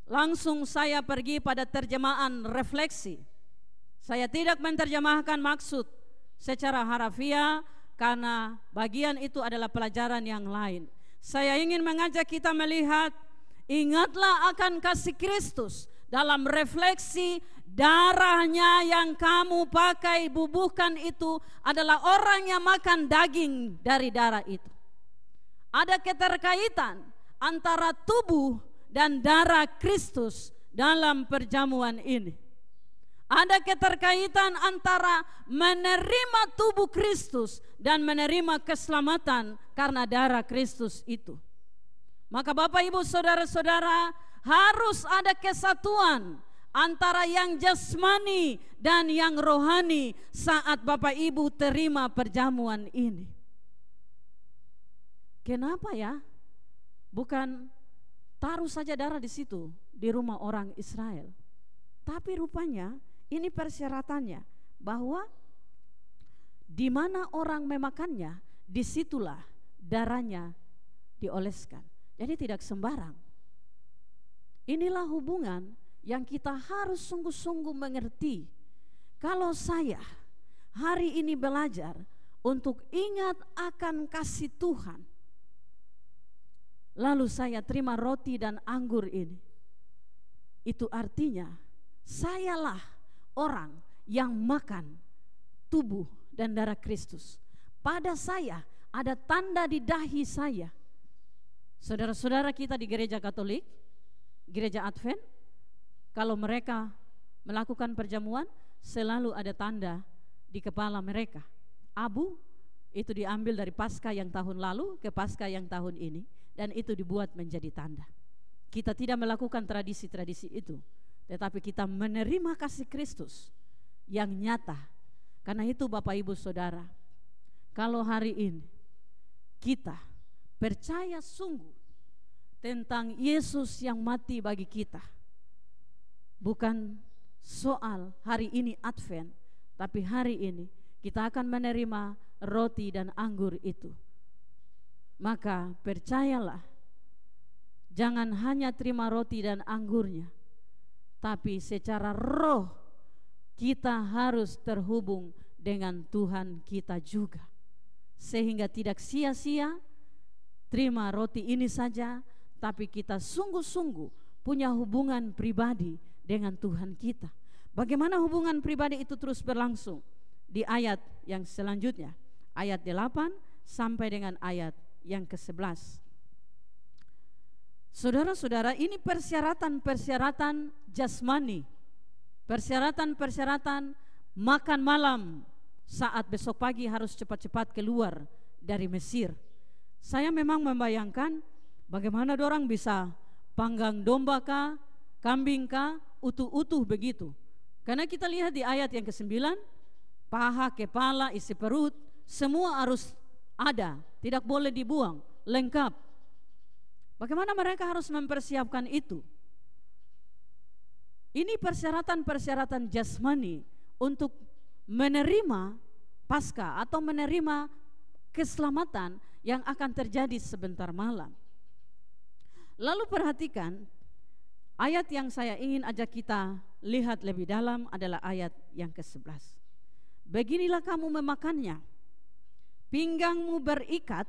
langsung saya pergi pada terjemahan refleksi. Saya tidak menerjemahkan maksud secara harafiah karena bagian itu adalah pelajaran yang lain. Saya ingin mengajak kita melihat, ingatlah akan kasih Kristus dalam refleksi. Darahnya yang kamu pakai bubuhkan itu adalah orang yang makan daging dari darah itu. Ada keterkaitan antara tubuh dan darah Kristus dalam perjamuan ini. Ada keterkaitan antara menerima tubuh Kristus dan menerima keselamatan karena darah Kristus itu. Maka Bapak Ibu saudara-saudara, harus ada kesatuan antara yang jasmani dan yang rohani saat Bapak Ibu terima perjamuan ini. Kenapa ya? Bukan taruh saja darah di situ di rumah orang Israel. Tapi rupanya ini persyaratannya, bahwa di mana orang memakannya, disitulah darahnya dioleskan. Jadi tidak sembarang. Inilah hubungan yang kita harus sungguh-sungguh mengerti. Kalau saya hari ini belajar untuk ingat akan kasih Tuhan, lalu saya terima roti dan anggur ini, itu artinya sayalah orang yang makan tubuh dan darah Kristus. Pada saya ada tanda di dahi saya. Saudara-saudara kita di gereja Katolik, gereja Advent, kalau mereka melakukan perjamuan, selalu ada tanda di kepala mereka. Abu itu diambil dari Paskah yang tahun lalu ke Paskah yang tahun ini, dan itu dibuat menjadi tanda. Kita tidak melakukan tradisi-tradisi itu, tetapi kita menerima kasih Kristus yang nyata. Karena itu Bapak Ibu Saudara, kalau hari ini kita percaya sungguh tentang Yesus yang mati bagi kita, bukan soal hari ini Advent, tapi hari ini kita akan menerima roti dan anggur itu. Maka percayalah, jangan hanya terima roti dan anggurnya, tapi secara roh kita harus terhubung dengan Tuhan kita juga, sehingga tidak sia-sia terima roti ini saja, tapi kita sungguh-sungguh punya hubungan pribadi dengan Tuhan kita. Bagaimana hubungan pribadi itu terus berlangsung? Di ayat yang selanjutnya, ayat 8 sampai dengan ayat yang ke-11. Saudara-saudara, ini persyaratan-persyaratan jasmani, persyaratan-persyaratan makan malam saat besok pagi harus cepat-cepat keluar dari Mesir. Saya memang membayangkan bagaimana dorang bisa panggang domba kah, kambing kah, utuh-utuh begitu. Karena kita lihat di ayat yang ke-9, paha, kepala, isi perut, semua harus ada, tidak boleh dibuang, lengkap. Bagaimana mereka harus mempersiapkan itu? Ini persyaratan-persyaratan jasmani untuk menerima Paskah atau menerima keselamatan yang akan terjadi sebentar malam. Lalu perhatikan, ayat yang saya ingin ajak kita lihat lebih dalam adalah ayat yang ke-11. Beginilah kamu memakannya, pinggangmu berikat,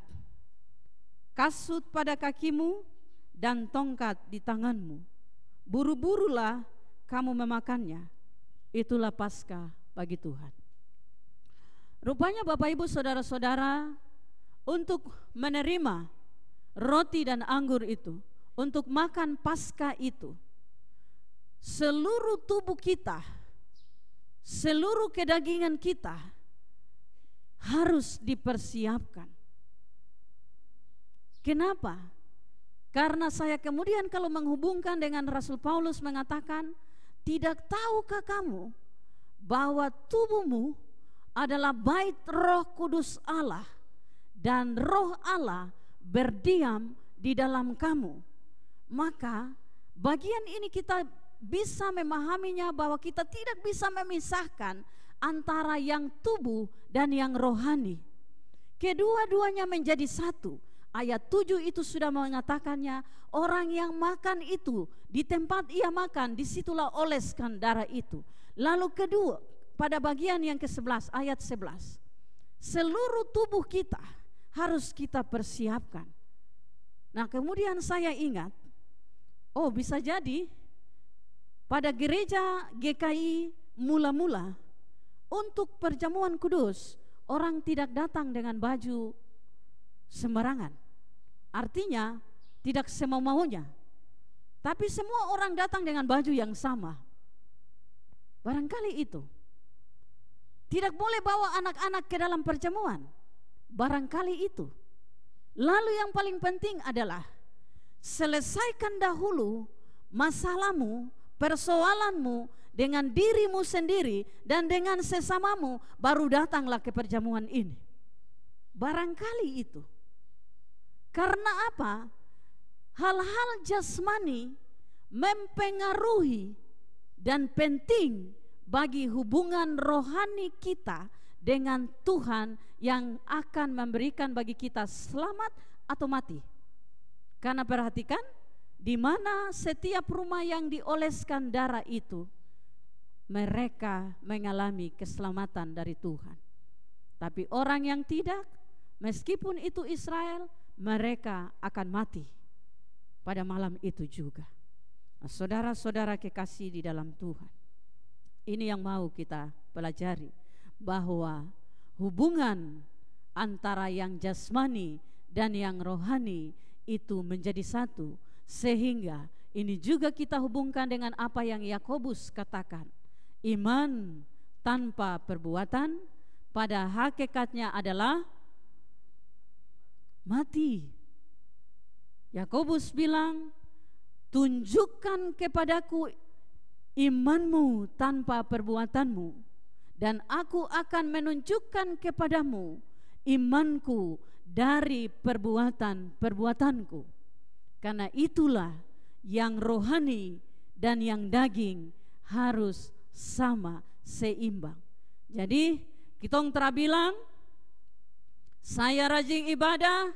kasut pada kakimu, dan tongkat di tanganmu. Buru-burulah kamu memakannya, itulah Paskah bagi Tuhan. Rupanya Bapak Ibu Saudara-saudara, untuk menerima roti dan anggur itu, untuk makan Paskah itu, seluruh tubuh kita, seluruh kedagingan kita harus dipersiapkan. Kenapa? Karena saya kemudian kalau menghubungkan dengan Rasul Paulus mengatakan, tidak tahukah kamu bahwa tubuhmu adalah bait Roh Kudus Allah dan Roh Allah berdiam di dalam kamu. Maka bagian ini kita bisa memahaminya bahwa kita tidak bisa memisahkan antara yang tubuh dan yang rohani. Kedua-duanya menjadi satu. Ayat 7 itu sudah mengatakannya, orang yang makan itu, di tempat ia makan, disitulah oleskan darah itu. Lalu kedua, pada bagian yang ke-11, ayat 11, seluruh tubuh kita harus kita persiapkan. Nah kemudian saya ingat, oh bisa jadi pada gereja GKI mula-mula untuk perjamuan kudus, orang tidak datang dengan baju sembarangan. Artinya tidak semau-maunya, tapi semua orang datang dengan baju yang sama. Barangkali itu. Tidak boleh bawa anak-anak ke dalam perjamuan. Barangkali itu. Lalu yang paling penting adalah selesaikan dahulu masalahmu, persoalanmu dengan dirimu sendiri dan dengan sesamamu, baru datanglah ke perjamuan ini. Barangkali itu. Karena apa? Hal-hal jasmani mempengaruhi dan penting bagi hubungan rohani kita dengan Tuhan yang akan memberikan bagi kita selamat atau mati. Karena perhatikan, di mana setiap rumah yang dioleskan darah itu, mereka mengalami keselamatan dari Tuhan. Tapi orang yang tidak, meskipun itu Israel, mereka akan mati pada malam itu juga. Nah, saudara-saudara kekasih di dalam Tuhan, ini yang mau kita pelajari, bahwa hubungan antara yang jasmani dan yang rohani itu menjadi satu. Sehingga ini juga kita hubungkan dengan apa yang Yakobus katakan, iman tanpa perbuatan pada hakikatnya adalah mati. Yakobus bilang, tunjukkan kepadaku imanmu tanpa perbuatanmu, dan aku akan menunjukkan kepadamu imanku dari perbuatan-perbuatanku. Karena itulah yang rohani dan yang daging harus sama, seimbang. Jadi kitong terabilang, saya rajin ibadah,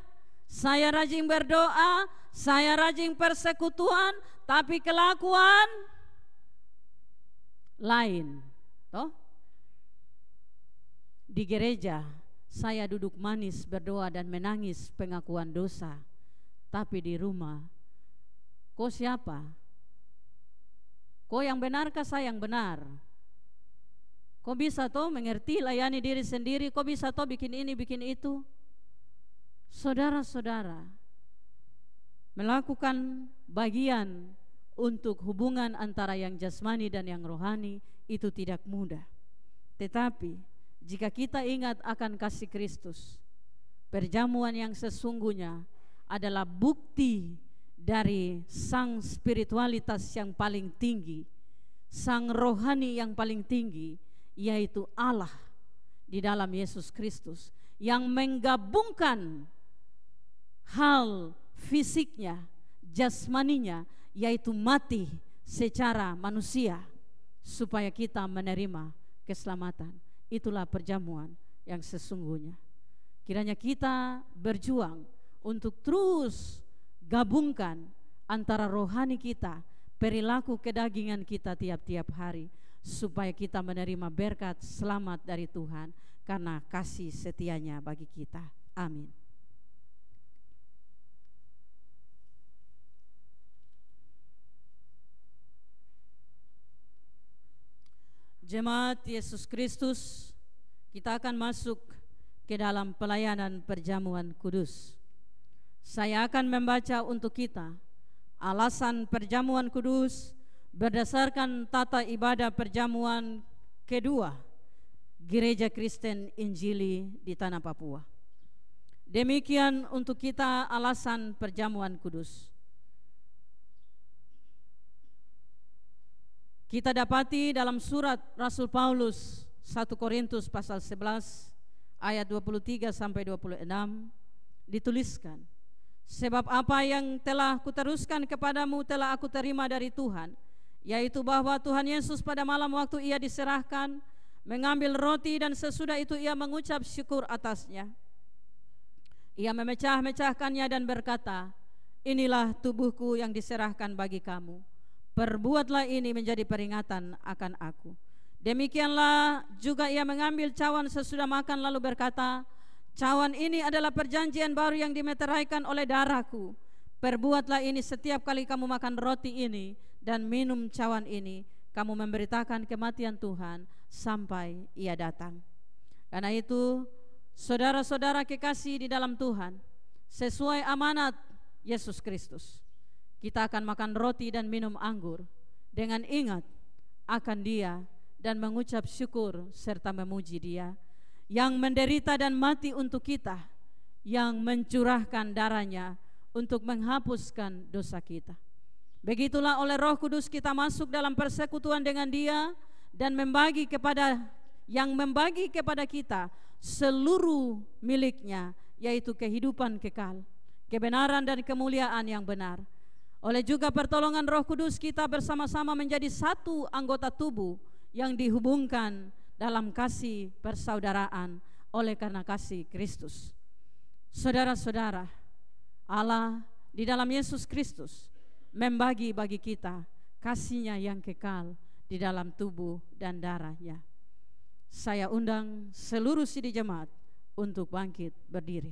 saya rajin berdoa, saya rajin persekutuan, tapi kelakuan lain. Toh? Di gereja saya duduk manis berdoa dan menangis pengakuan dosa, tapi di rumah, kau siapa? Kau yang benarkah saya yang benar? Kau bisa toh mengerti layani diri sendiri? Kau bisa toh bikin ini bikin itu? Saudara-saudara, melakukan bagian untuk hubungan antara yang jasmani dan yang rohani itu tidak mudah. Tetapi jika kita ingat akan kasih Kristus, perjamuan yang sesungguhnya adalah bukti dari sang spiritualitas yang paling tinggi, sang rohani yang paling tinggi, yaitu Allah di dalam Yesus Kristus, yang menggabungkan hal fisiknya, jasmaninya, yaitu mati secara manusia, supaya kita menerima keselamatan. Itulah perjamuan yang sesungguhnya. Kiranya kita berjuang untuk terus gabungkan antara rohani kita, perilaku kedagingan kita tiap-tiap hari, supaya kita menerima berkat selamat dari Tuhan karena kasih setianya bagi kita. Amin. Jemaat Yesus Kristus, kita akan masuk ke dalam pelayanan perjamuan kudus. Saya akan membaca untuk kita alasan perjamuan kudus berdasarkan tata ibadah perjamuan kedua Gereja Kristen Injili di Tanah Papua. Demikian untuk kita alasan perjamuan kudus. Kita dapati dalam surat Rasul Paulus 1 Korintus pasal 11 ayat 23 sampai 26 dituliskan, sebab apa yang telah kuteruskan kepadamu telah aku terima dari Tuhan, yaitu bahwa Tuhan Yesus pada malam waktu ia diserahkan mengambil roti dan sesudah itu ia mengucap syukur atasnya. Ia memecah-mecahkannya dan berkata, inilah tubuhku yang diserahkan bagi kamu. Perbuatlah ini menjadi peringatan akan aku. Demikianlah juga ia mengambil cawan sesudah makan lalu berkata, cawan ini adalah perjanjian baru yang dimeteraikan oleh darahku. Perbuatlah ini setiap kali kamu makan roti ini dan minum cawan ini, kamu memberitakan kematian Tuhan sampai ia datang. Karena itu, saudara-saudara kekasih di dalam Tuhan, sesuai amanat Yesus Kristus, kita akan makan roti dan minum anggur dengan ingat akan Dia dan mengucap syukur serta memuji Dia yang menderita dan mati untuk kita, yang mencurahkan darahnya untuk menghapuskan dosa kita. Begitulah oleh Roh Kudus kita masuk dalam persekutuan dengan Dia dan membagi kepada kita seluruh miliknya, yaitu kehidupan kekal, kebenaran dan kemuliaan yang benar. Oleh juga pertolongan Roh Kudus kita bersama-sama menjadi satu anggota tubuh yang dihubungkan dalam kasih persaudaraan oleh karena kasih Kristus. Saudara-saudara, Allah di dalam Yesus Kristus membagi bagi kita kasih-Nya yang kekal di dalam tubuh dan darah-Nya. Saya undang seluruh sidi jemaat untuk bangkit berdiri.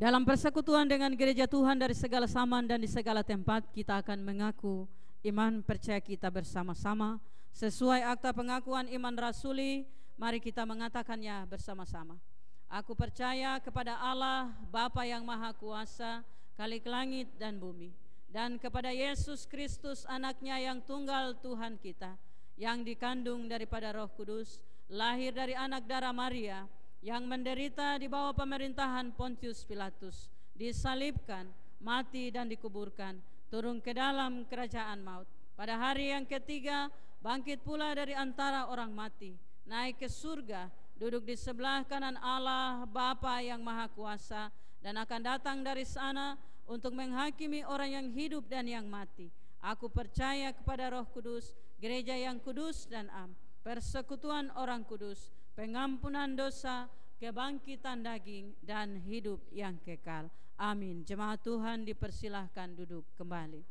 Dalam persekutuan dengan gereja Tuhan dari segala zaman dan di segala tempat, kita akan mengaku iman percaya kita bersama-sama sesuai akta pengakuan iman rasuli. Mari kita mengatakannya bersama-sama. Aku percaya kepada Allah Bapa yang Maha Kuasa, Khalik langit dan bumi, dan kepada Yesus Kristus anaknya yang tunggal Tuhan kita, yang dikandung daripada Roh Kudus, lahir dari anak darah Maria, yang menderita di bawah pemerintahan Pontius Pilatus, disalibkan, mati dan dikuburkan, turun ke dalam kerajaan maut. Pada hari yang ketiga bangkit pula dari antara orang mati, naik ke surga, duduk di sebelah kanan Allah Bapa yang Maha Kuasa, dan akan datang dari sana untuk menghakimi orang yang hidup dan yang mati. Aku percaya kepada Roh Kudus, gereja yang kudus dan am, persekutuan orang kudus, pengampunan dosa, kebangkitan daging, dan hidup yang kekal. Amin. Jemaat Tuhan dipersilahkan duduk kembali.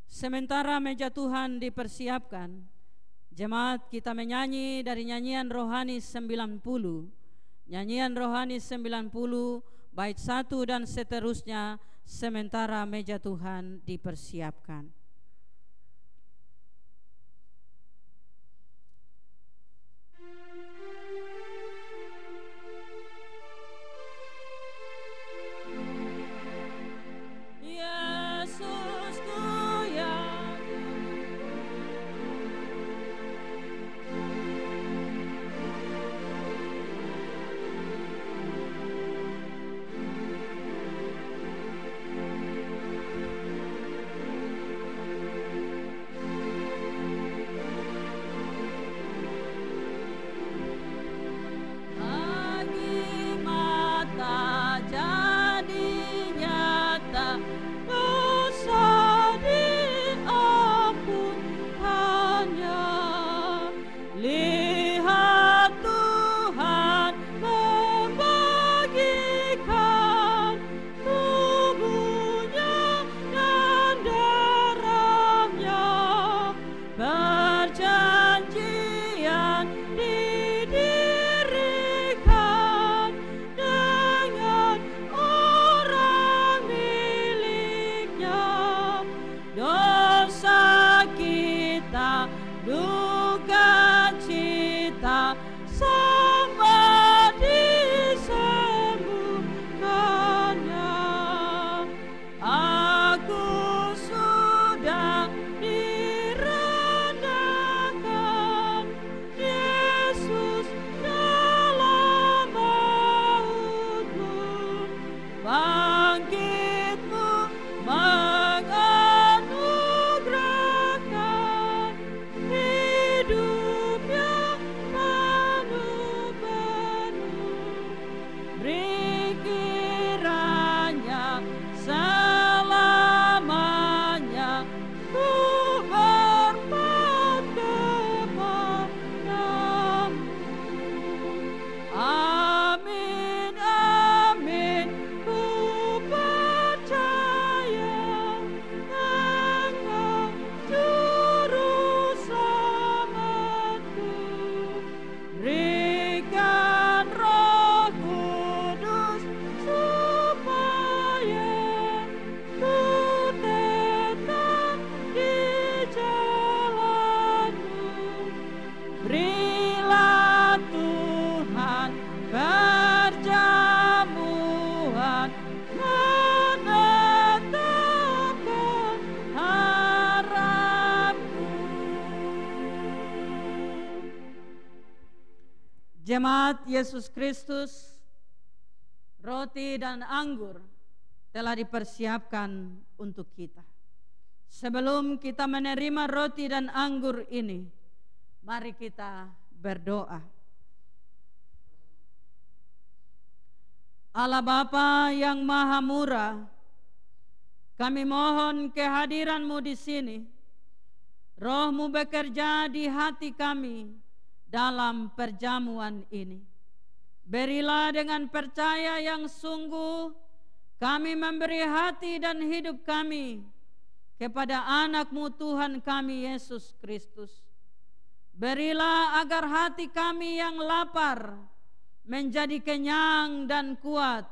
Sementara meja Tuhan dipersiapkan, jemaat kita menyanyi dari nyanyian rohani 90. Nyanyian rohani 90 bait 1 dan seterusnya, sementara meja Tuhan dipersiapkan. Jemaat Yesus Kristus, roti dan anggur telah dipersiapkan untuk kita. Sebelum kita menerima roti dan anggur ini, mari kita berdoa. Allah Bapa yang Maha Murah, kami mohon kehadiran-Mu di sini. Roh-Mu bekerja di hati kami dalam perjamuan ini. Berilah dengan percaya yang sungguh kami memberi hati dan hidup kami kepada anak-Mu Tuhan kami Yesus Kristus. Berilah agar hati kami yang lapar menjadi kenyang dan kuat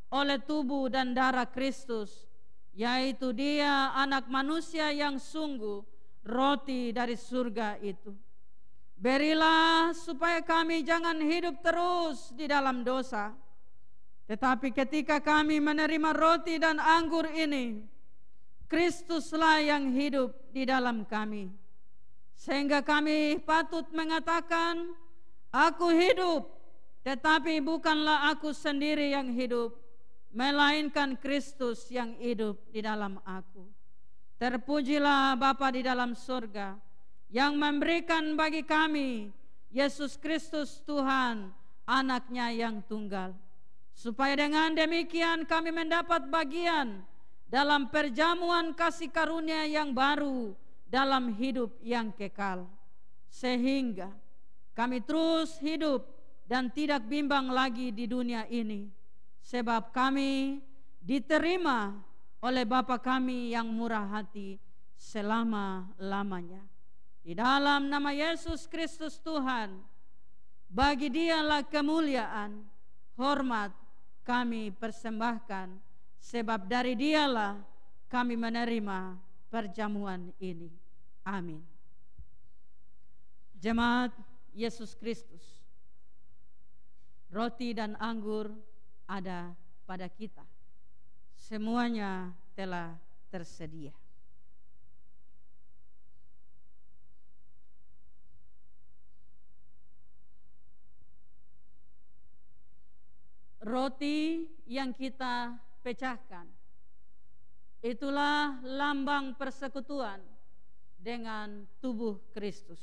oleh tubuh dan darah Kristus, yaitu Dia anak manusia yang sungguh roti dari surga itu. Berilah supaya kami jangan hidup terus di dalam dosa, tetapi ketika kami menerima roti dan anggur ini, Kristuslah yang hidup di dalam kami, sehingga kami patut mengatakan, aku hidup, tetapi bukanlah aku sendiri yang hidup, melainkan Kristus yang hidup di dalam aku. Terpujilah Bapa di dalam surga, yang memberikan bagi kami Yesus Kristus Tuhan, anaknya yang tunggal, supaya dengan demikian kami mendapat bagian dalam perjamuan kasih karunia yang baru dalam hidup yang kekal, sehingga kami terus hidup dan tidak bimbang lagi di dunia ini, sebab kami diterima oleh Bapa kami yang murah hati selama-lamanya. Di dalam nama Yesus Kristus Tuhan, bagi Dialah kemuliaan, hormat kami persembahkan, sebab dari Dialah kami menerima perjamuan ini. Amin. Jemaat Yesus Kristus, roti dan anggur ada pada kita. Semuanya telah tersedia. Roti yang kita pecahkan, itulah lambang persekutuan dengan tubuh Kristus.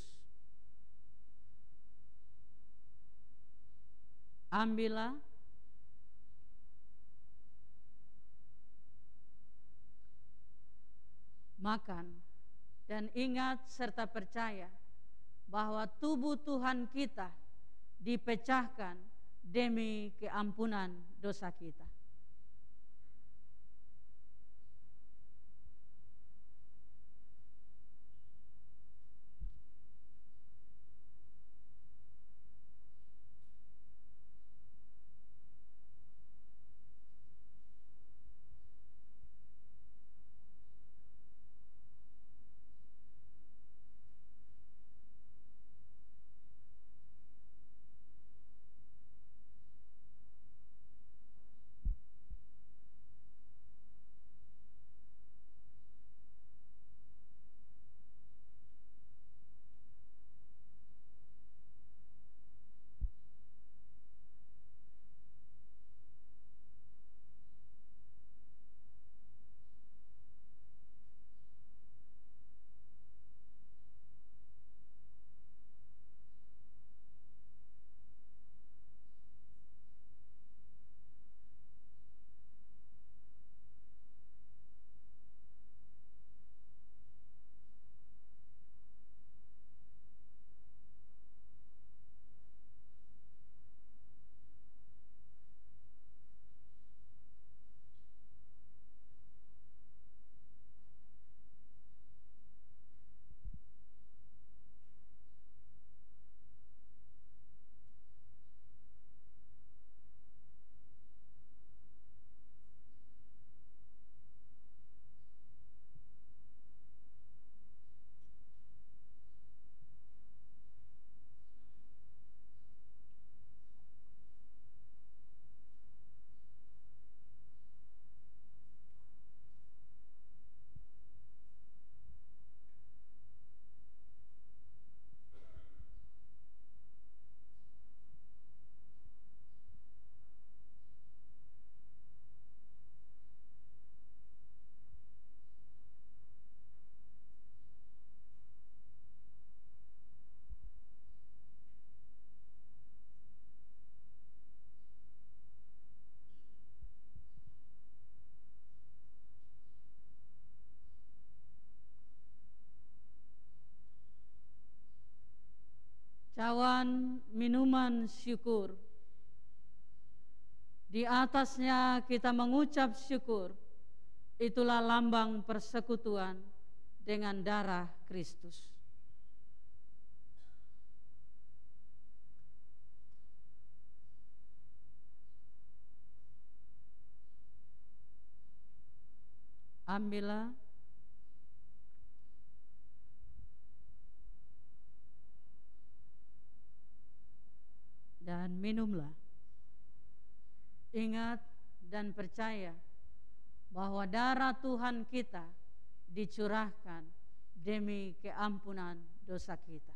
Ambillah, makan, dan ingat serta percaya bahwa tubuh Tuhan kita dipecahkan demi keampunan dosa kita. cawan minuman syukur. Di atasnya kita mengucap syukur. Itulah lambang persekutuan dengan darah Kristus. Ambillah dan minumlah. Ingat dan percaya bahwa darah Tuhan kita dicurahkan demi keampunan dosa kita.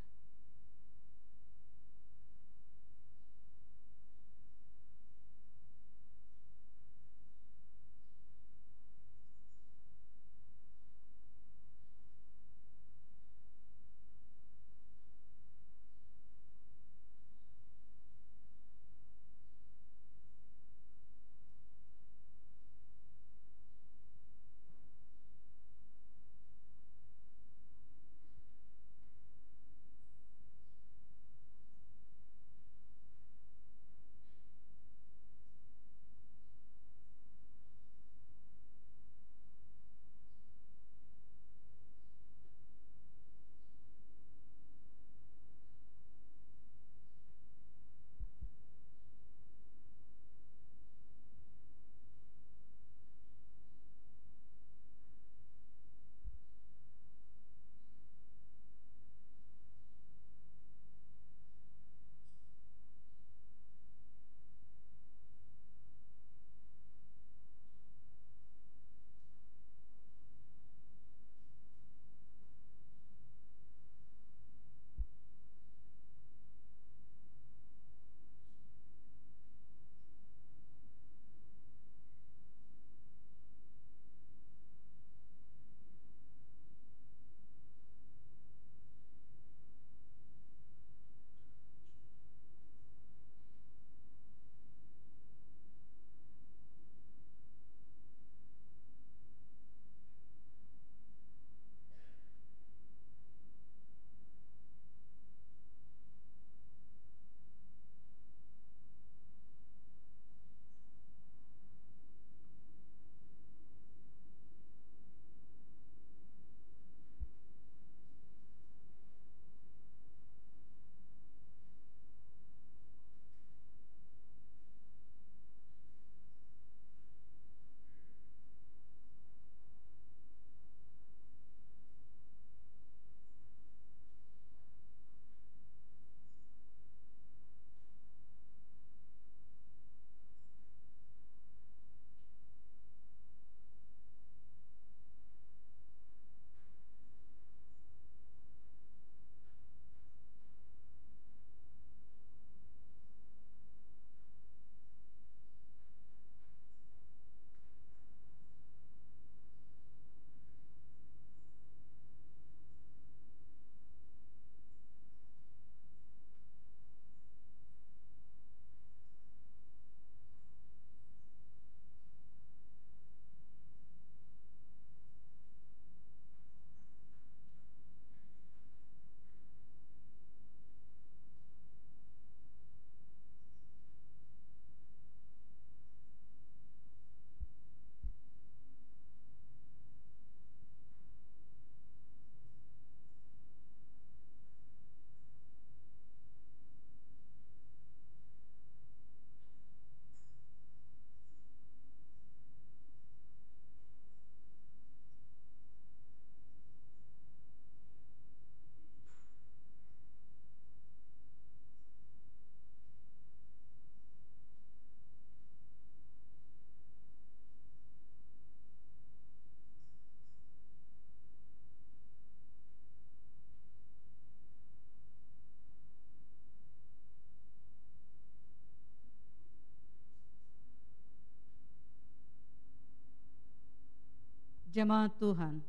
Jemaat Tuhan,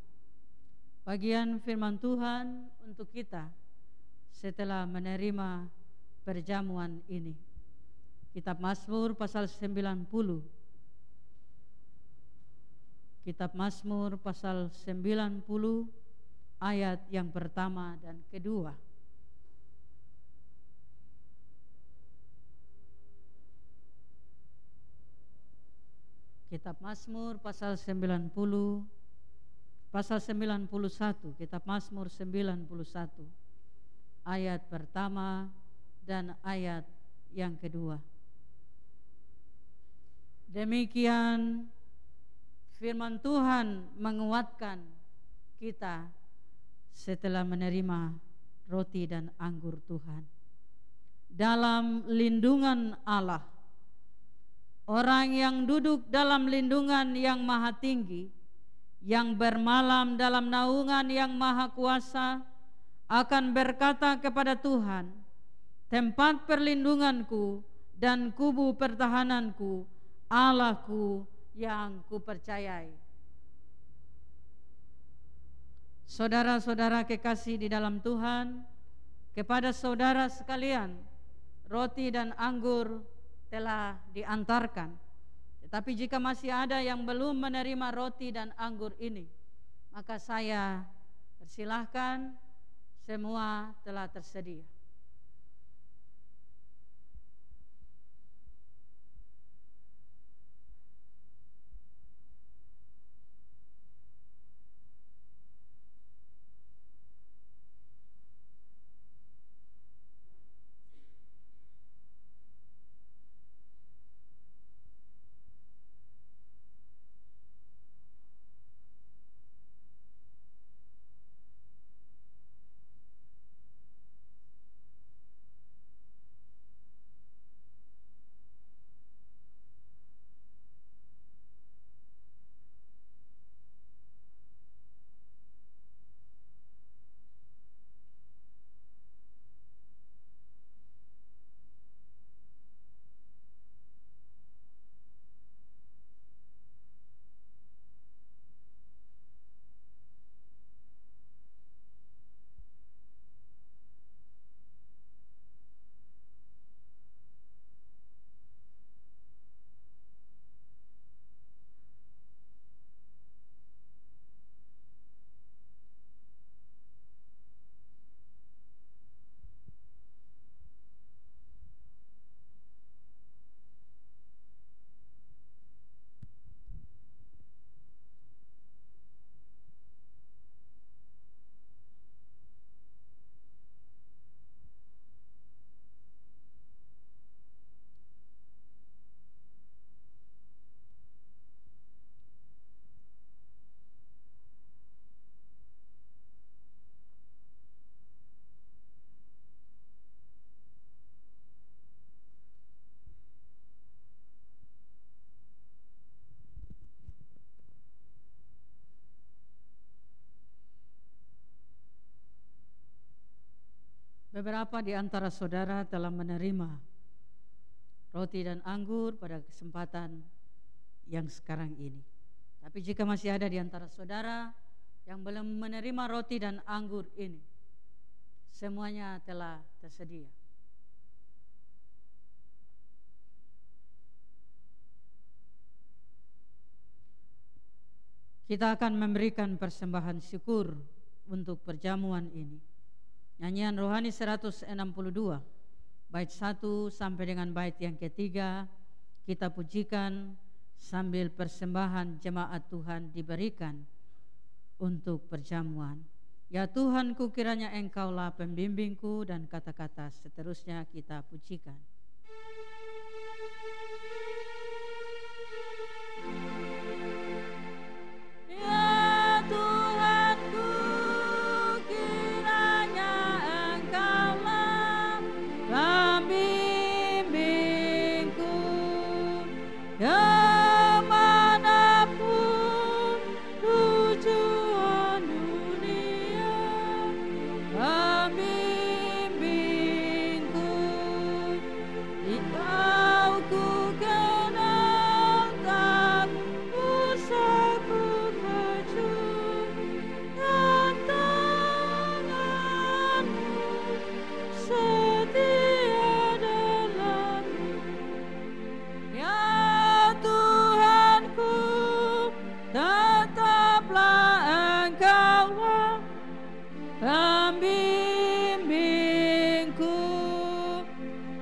bagian firman Tuhan untuk kita setelah menerima perjamuan ini. Kitab Mazmur pasal 90. Kitab Mazmur pasal 90 ayat yang pertama dan kedua. Kitab Mazmur pasal 91, Kitab Mazmur 91, ayat pertama dan ayat yang kedua. Demikian firman Tuhan menguatkan kita setelah menerima roti dan anggur Tuhan. Dalam lindungan Allah, orang yang duduk dalam lindungan yang maha tinggi, yang bermalam dalam naungan yang maha kuasa, akan berkata kepada Tuhan, tempat perlindunganku dan kubu pertahananku, Allahku yang kupercayai. Saudara-saudara kekasih di dalam Tuhan, kepada saudara sekalian, roti dan anggur telah diantarkan. Tetapi jika masih ada yang belum menerima roti dan anggur ini, maka saya persilahkan, semua telah tersedia. Beberapa di antara saudara telah menerima roti dan anggur pada kesempatan yang sekarang ini. Tapi jika masih ada di antara saudara yang belum menerima roti dan anggur ini, semuanya telah tersedia. Kita akan memberikan persembahan syukur untuk perjamuan ini. Nyanyian rohani 162, bait 1 sampai dengan bait yang ketiga, kita pujikan sambil persembahan jemaat Tuhan diberikan untuk perjamuan. Ya Tuhanku, kiranya Engkaulah pembimbingku, dan kata-kata seterusnya kita pujikan.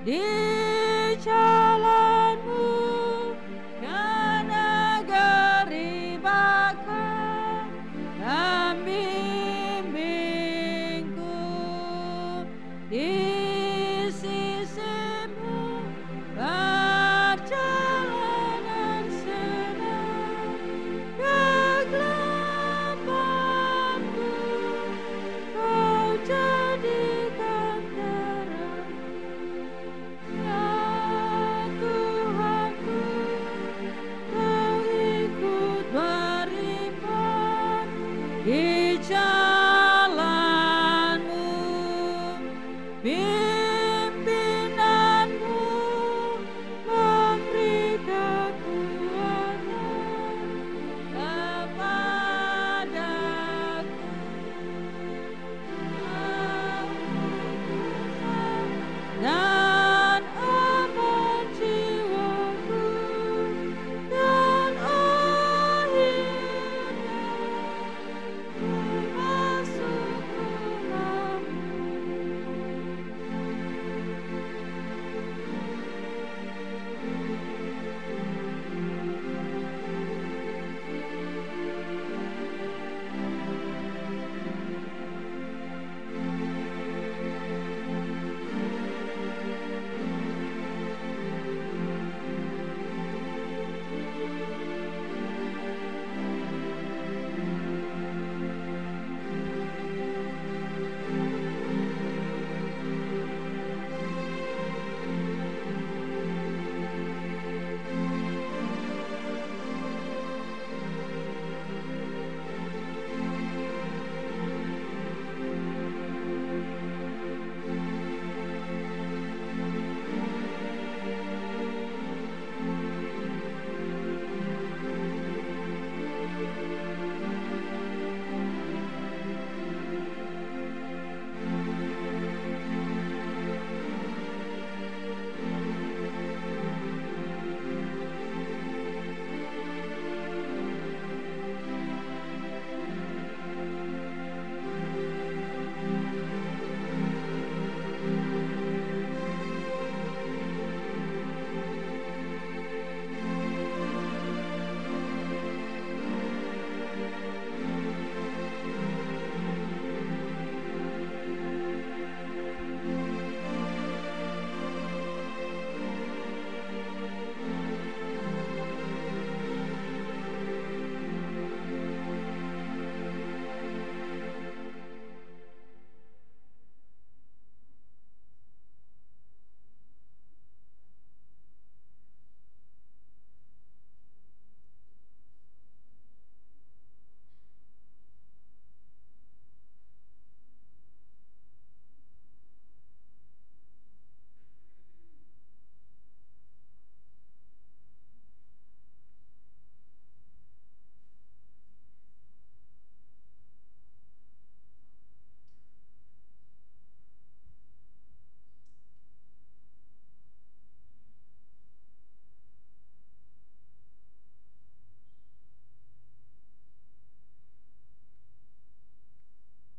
Di jalanmu, karena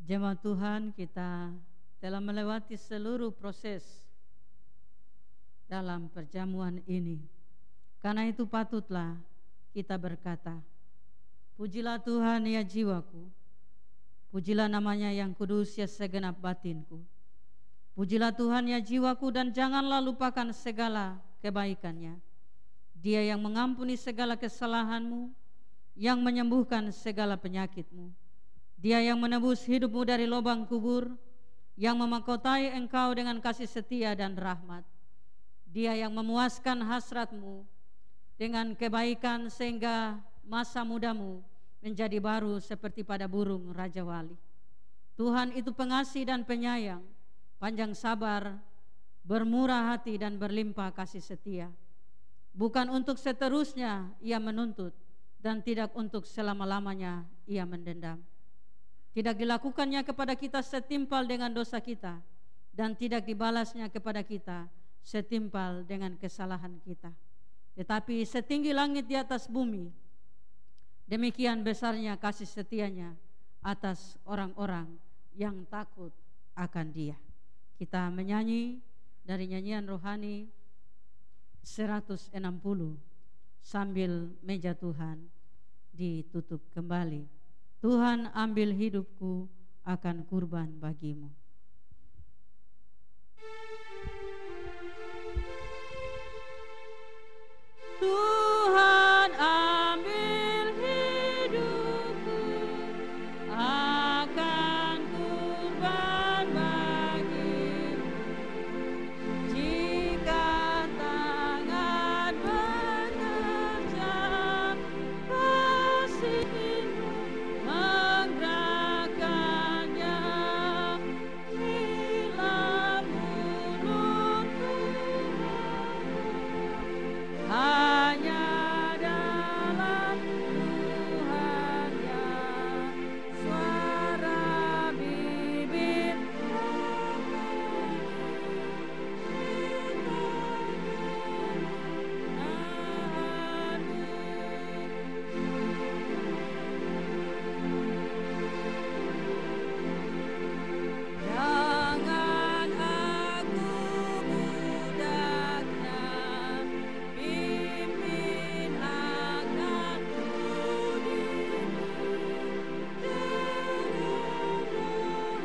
Jemaat Tuhan, kita telah melewati seluruh proses dalam perjamuan ini. Karena itu patutlah kita berkata, pujilah Tuhan ya jiwaku, pujilah namanya yang kudus ya segenap batinku. Pujilah Tuhan ya jiwaku, dan janganlah lupakan segala kebaikannya. Dia yang mengampuni segala kesalahanmu, yang menyembuhkan segala penyakitmu. Dia yang menebus hidupmu dari lubang kubur, yang memahkotai engkau dengan kasih setia dan rahmat. Dia yang memuaskan hasratmu dengan kebaikan sehingga masa mudamu menjadi baru seperti pada burung Raja Wali. Tuhan itu pengasih dan penyayang, panjang sabar, bermurah hati dan berlimpah kasih setia. Bukan untuk seterusnya ia menuntut, dan tidak untuk selama-lamanya ia mendendam. Tidak dilakukannya kepada kita setimpal dengan dosa kita, dan tidak dibalasnya kepada kita setimpal dengan kesalahan kita. Tetapi setinggi langit di atas bumi, demikian besarnya kasih setianya atas orang-orang yang takut akan Dia. Kita menyanyi dari nyanyian rohani 160 sambil meja Tuhan ditutup kembali. Tuhan, ambil hidupku akan kurban bagimu. Tuhan, ambil hidupku akan kurban bagimu. Jika tangan bekerja, kasih-Mu menggerakkannya. Bila mulutku hanya dalam Tuhannya, suara bibir jangan aku budaknya, pimpin akan budimu dengan roh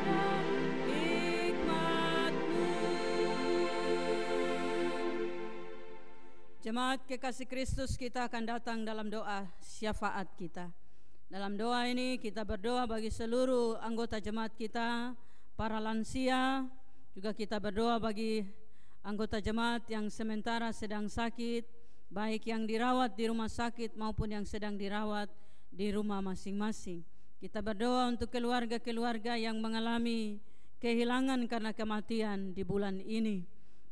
dan hikmat-Mu. Jemaat kekasih Kristus, kita akan datang dalam doa syafaat kita. Dalam doa ini kita berdoa bagi seluruh anggota jemaat kita, para lansia, juga kita berdoa bagi anggota jemaat yang sementara sedang sakit, baik yang dirawat di rumah sakit maupun yang sedang dirawat di rumah masing-masing. Kita berdoa untuk keluarga-keluarga yang mengalami kehilangan karena kematian di bulan ini.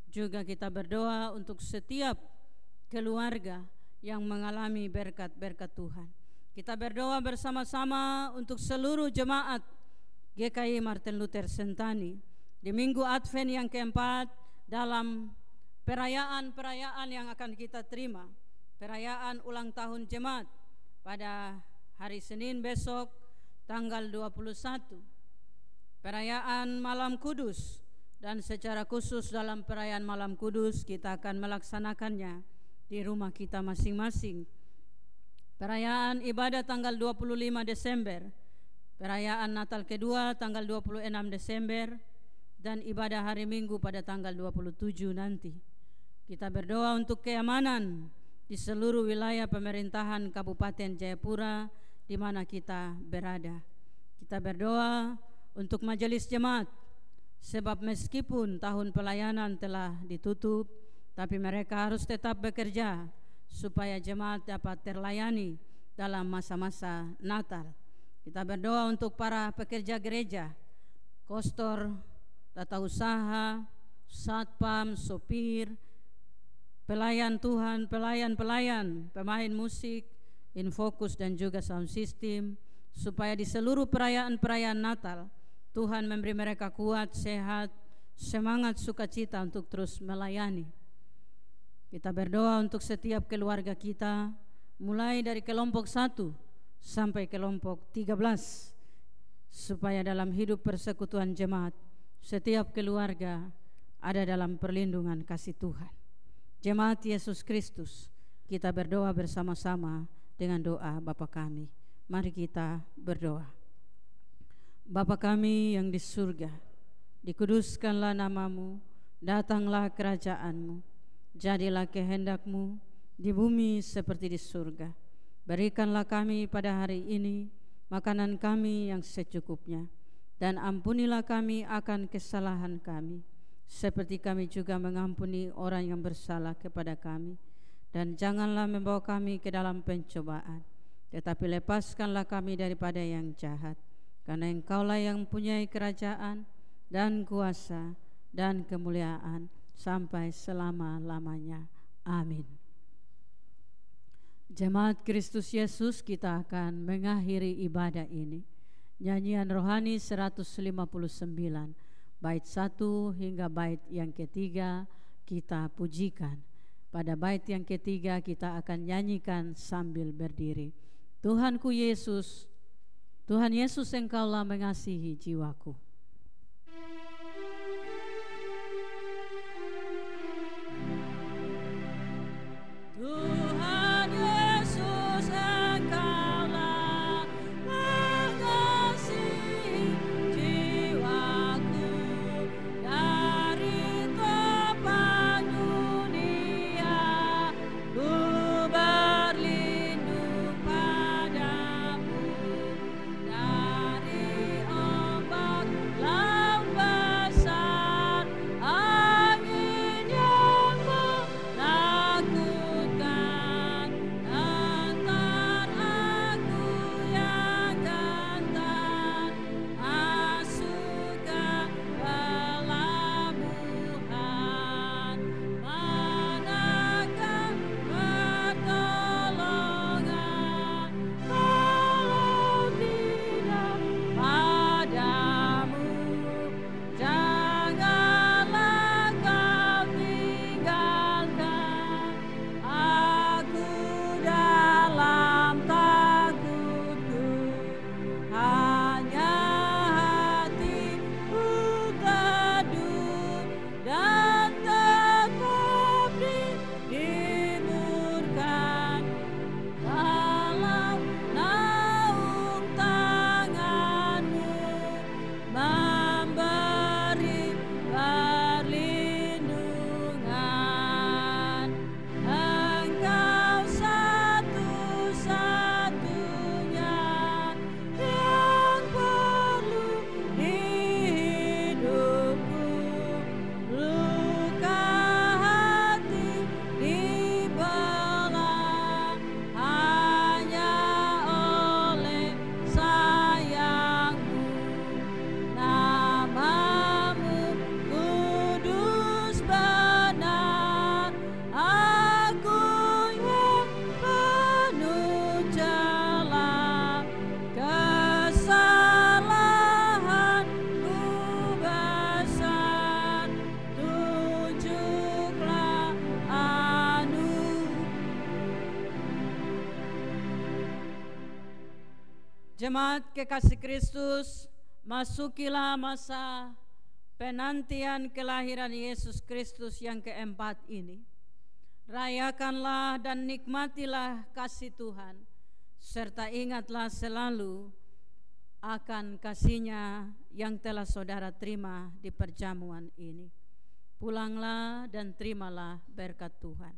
Juga kita berdoa untuk setiap keluarga yang mengalami berkat-berkat Tuhan. Kita berdoa bersama-sama untuk seluruh jemaat GKI Martin Luther Sentani di Minggu Advent yang keempat, dalam perayaan-perayaan yang akan kita terima. Perayaan ulang tahun jemaat pada hari Senin besok tanggal 21. Perayaan Malam Kudus, dan secara khusus dalam perayaan Malam Kudus kita akan melaksanakannya di rumah kita masing-masing. Perayaan ibadah tanggal 25 Desember, perayaan Natal kedua tanggal 26 Desember, dan ibadah hari Minggu pada tanggal 27 nanti. Kita berdoa untuk keamanan di seluruh wilayah pemerintahan Kabupaten Jayapura di mana kita berada. Kita berdoa untuk majelis jemaat, sebab meskipun tahun pelayanan telah ditutup, tapi mereka harus tetap bekerja supaya jemaat dapat terlayani dalam masa-masa Natal. Kita berdoa untuk para pekerja gereja, kostor, tata usaha, satpam, sopir, pelayan Tuhan, pelayan-pelayan, pemain musik, infokus dan juga sound system, supaya di seluruh perayaan-perayaan Natal Tuhan memberi mereka kuat, sehat, semangat, sukacita untuk terus melayani. Kita berdoa untuk setiap keluarga kita, mulai dari kelompok 1 sampai kelompok 13, supaya dalam hidup persekutuan jemaat setiap keluarga ada dalam perlindungan kasih Tuhan. Jemaat Yesus Kristus, kita berdoa bersama-sama dengan doa Bapa kami. Mari kita berdoa. Bapa kami yang di surga, dikuduskanlah namamu, datanglah kerajaanmu, jadilah kehendak-Mu di bumi seperti di surga. Berikanlah kami pada hari ini makanan kami yang secukupnya, dan ampunilah kami akan kesalahan kami, seperti kami juga mengampuni orang yang bersalah kepada kami. Dan janganlah membawa kami ke dalam pencobaan, tetapi lepaskanlah kami daripada yang jahat. Karena Engkaulah yang mempunyai kerajaan dan kuasa dan kemuliaan sampai selama-lamanya. Amin. Jemaat Kristus Yesus, kita akan mengakhiri ibadah ini. Nyanyian rohani 159, bait 1 hingga bait yang ketiga kita pujikan. Pada bait yang ketiga kita akan nyanyikan sambil berdiri. Tuhanku Yesus, Tuhan Yesus, Engkaulah mengasihi jiwaku. Tuhan Yesus, Engkaulah mengasihi jiwaku. Dari topan dunia ku berlindung padamu. Dari ombak laut besar, angin yang menakutkan, tentang aku yang gentar masuk ke pelabuhan. Manakah pertolongan kalau tidak padamu? Janganlah kau tinggalkan aku dalam takutku. Hanya hatiku teduh dan tetap dihiburkan dalam naung tanganmu, memberi perlindungan. Engkau satu-satunya yang perlu di hidupku. Luka hati dibelah hanya oleh sayangmu. Namamu kudus benar, aku yang penuh celah, kesalahanku besar. Tunjuklah Jemaat kekasih Kristus, masukilah masa penantian kelahiran Yesus Kristus yang keempat ini. Rayakanlah dan nikmatilah kasih Tuhan, serta ingatlah selalu akan kasih-Nya yang telah saudara terima di perjamuan ini. Pulanglah dan terimalah berkat Tuhan.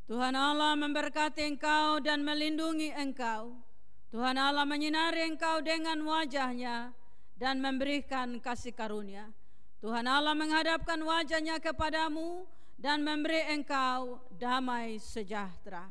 Tuhan Allah memberkati engkau dan melindungi engkau. Tuhan Allah menyinari engkau dengan wajah-Nya dan memberikan kasih karunia. Tuhan Allah menghadapkan wajah-Nya kepadamu dan memberi engkau damai sejahtera.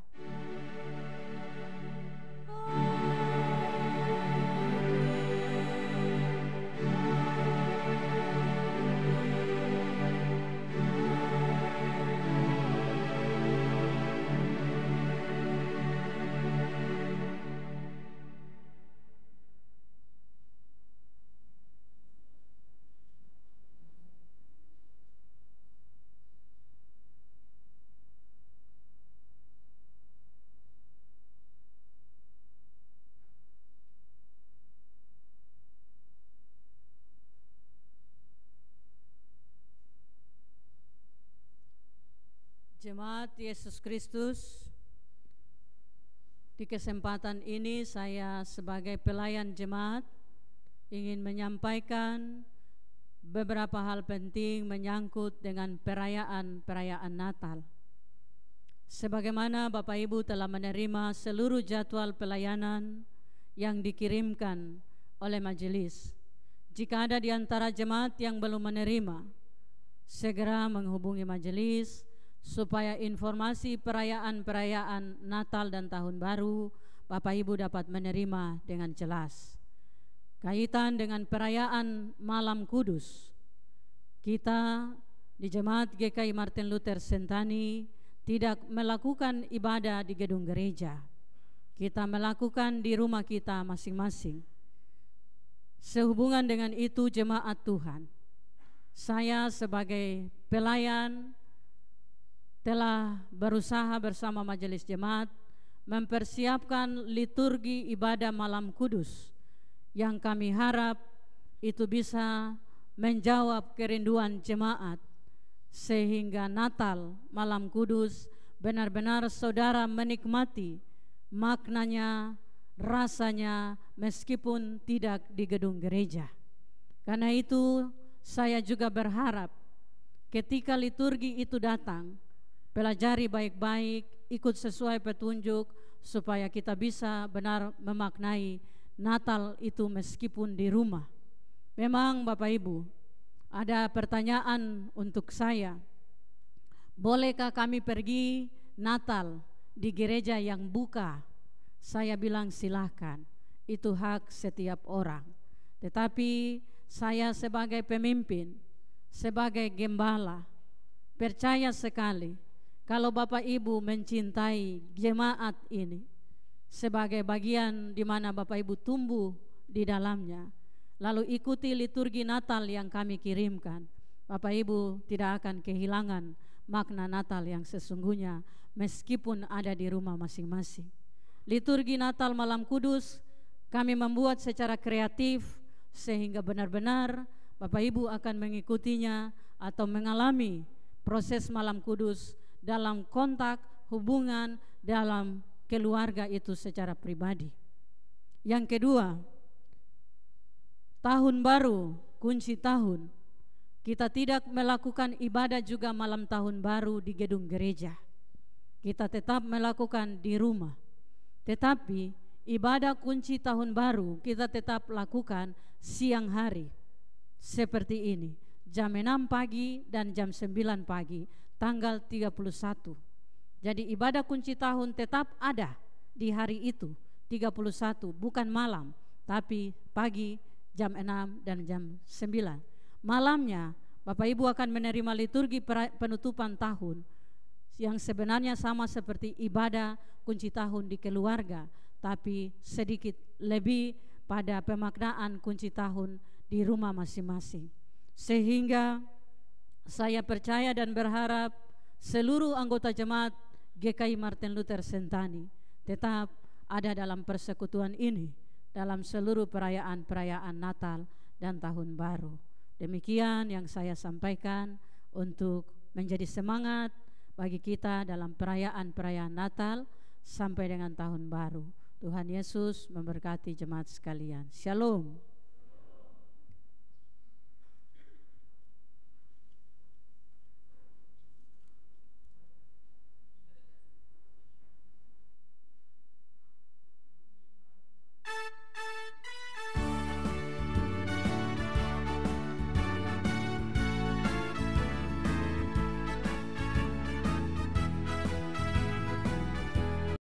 Jemaat Yesus Kristus, di kesempatan ini saya sebagai pelayan jemaat ingin menyampaikan beberapa hal penting menyangkut dengan perayaan Natal. Sebagaimana Bapak Ibu telah menerima seluruh jadwal pelayanan yang dikirimkan oleh majelis, jika ada di antara jemaat yang belum menerima, segera menghubungi majelis supaya informasi perayaan Natal dan Tahun Baru Bapak Ibu dapat menerima dengan jelas. Kaitan dengan perayaan Malam Kudus, kita di Jemaat GKI Martin Luther Sentani tidak melakukan ibadah di gedung gereja. Kita melakukan di rumah kita masing-masing. Sehubungan dengan itu jemaat Tuhan, saya sebagai pelayan telah berusaha bersama majelis jemaat mempersiapkan liturgi ibadah Malam Kudus yang kami harap itu bisa menjawab kerinduan jemaat, sehingga Natal Malam Kudus benar-benar saudara menikmati maknanya, rasanya, meskipun tidak di gedung gereja. Karena itu saya juga berharap ketika liturgi itu datang, pelajari baik-baik, ikut sesuai petunjuk supaya kita bisa benar memaknai Natal itu meskipun di rumah. Memang Bapak Ibu, ada pertanyaan untuk saya. Bolehkah kami pergi Natal di gereja yang buka? Saya bilang silahkan, itu hak setiap orang. Tetapi saya sebagai pemimpin, sebagai gembala, percaya sekali kalau Bapak Ibu mencintai jemaat ini sebagai bagian di mana Bapak Ibu tumbuh di dalamnya, lalu ikuti liturgi Natal yang kami kirimkan, Bapak Ibu tidak akan kehilangan makna Natal yang sesungguhnya meskipun ada di rumah masing-masing. Liturgi Natal Malam Kudus kami membuat secara kreatif sehingga benar-benar Bapak Ibu akan mengikutinya atau mengalami proses Malam Kudus dalam kontak, hubungan, dalam keluarga itu secara pribadi. Yang kedua, Tahun Baru, kunci tahun. Kita tidak melakukan ibadah juga malam Tahun Baru di gedung gereja. Kita tetap melakukan di rumah. Tetapi ibadah kunci Tahun Baru kita tetap lakukan siang hari. Seperti ini, jam 6 pagi dan jam 9 pagi, tanggal 31. Jadi ibadah kunci tahun tetap ada di hari itu, 31, bukan malam, tapi pagi jam 6 dan jam 9. Malamnya Bapak Ibu akan menerima liturgi penutupan tahun yang sebenarnya sama seperti ibadah kunci tahun di keluarga, tapi sedikit lebih pada pemaknaan kunci tahun di rumah masing-masing. Sehingga saya percaya dan berharap seluruh anggota jemaat GKI Martin Luther Sentani tetap ada dalam persekutuan ini dalam seluruh perayaan-perayaan Natal dan Tahun Baru. Demikian yang saya sampaikan untuk menjadi semangat bagi kita dalam perayaan-perayaan Natal sampai dengan Tahun Baru. Tuhan Yesus memberkati jemaat sekalian. Shalom.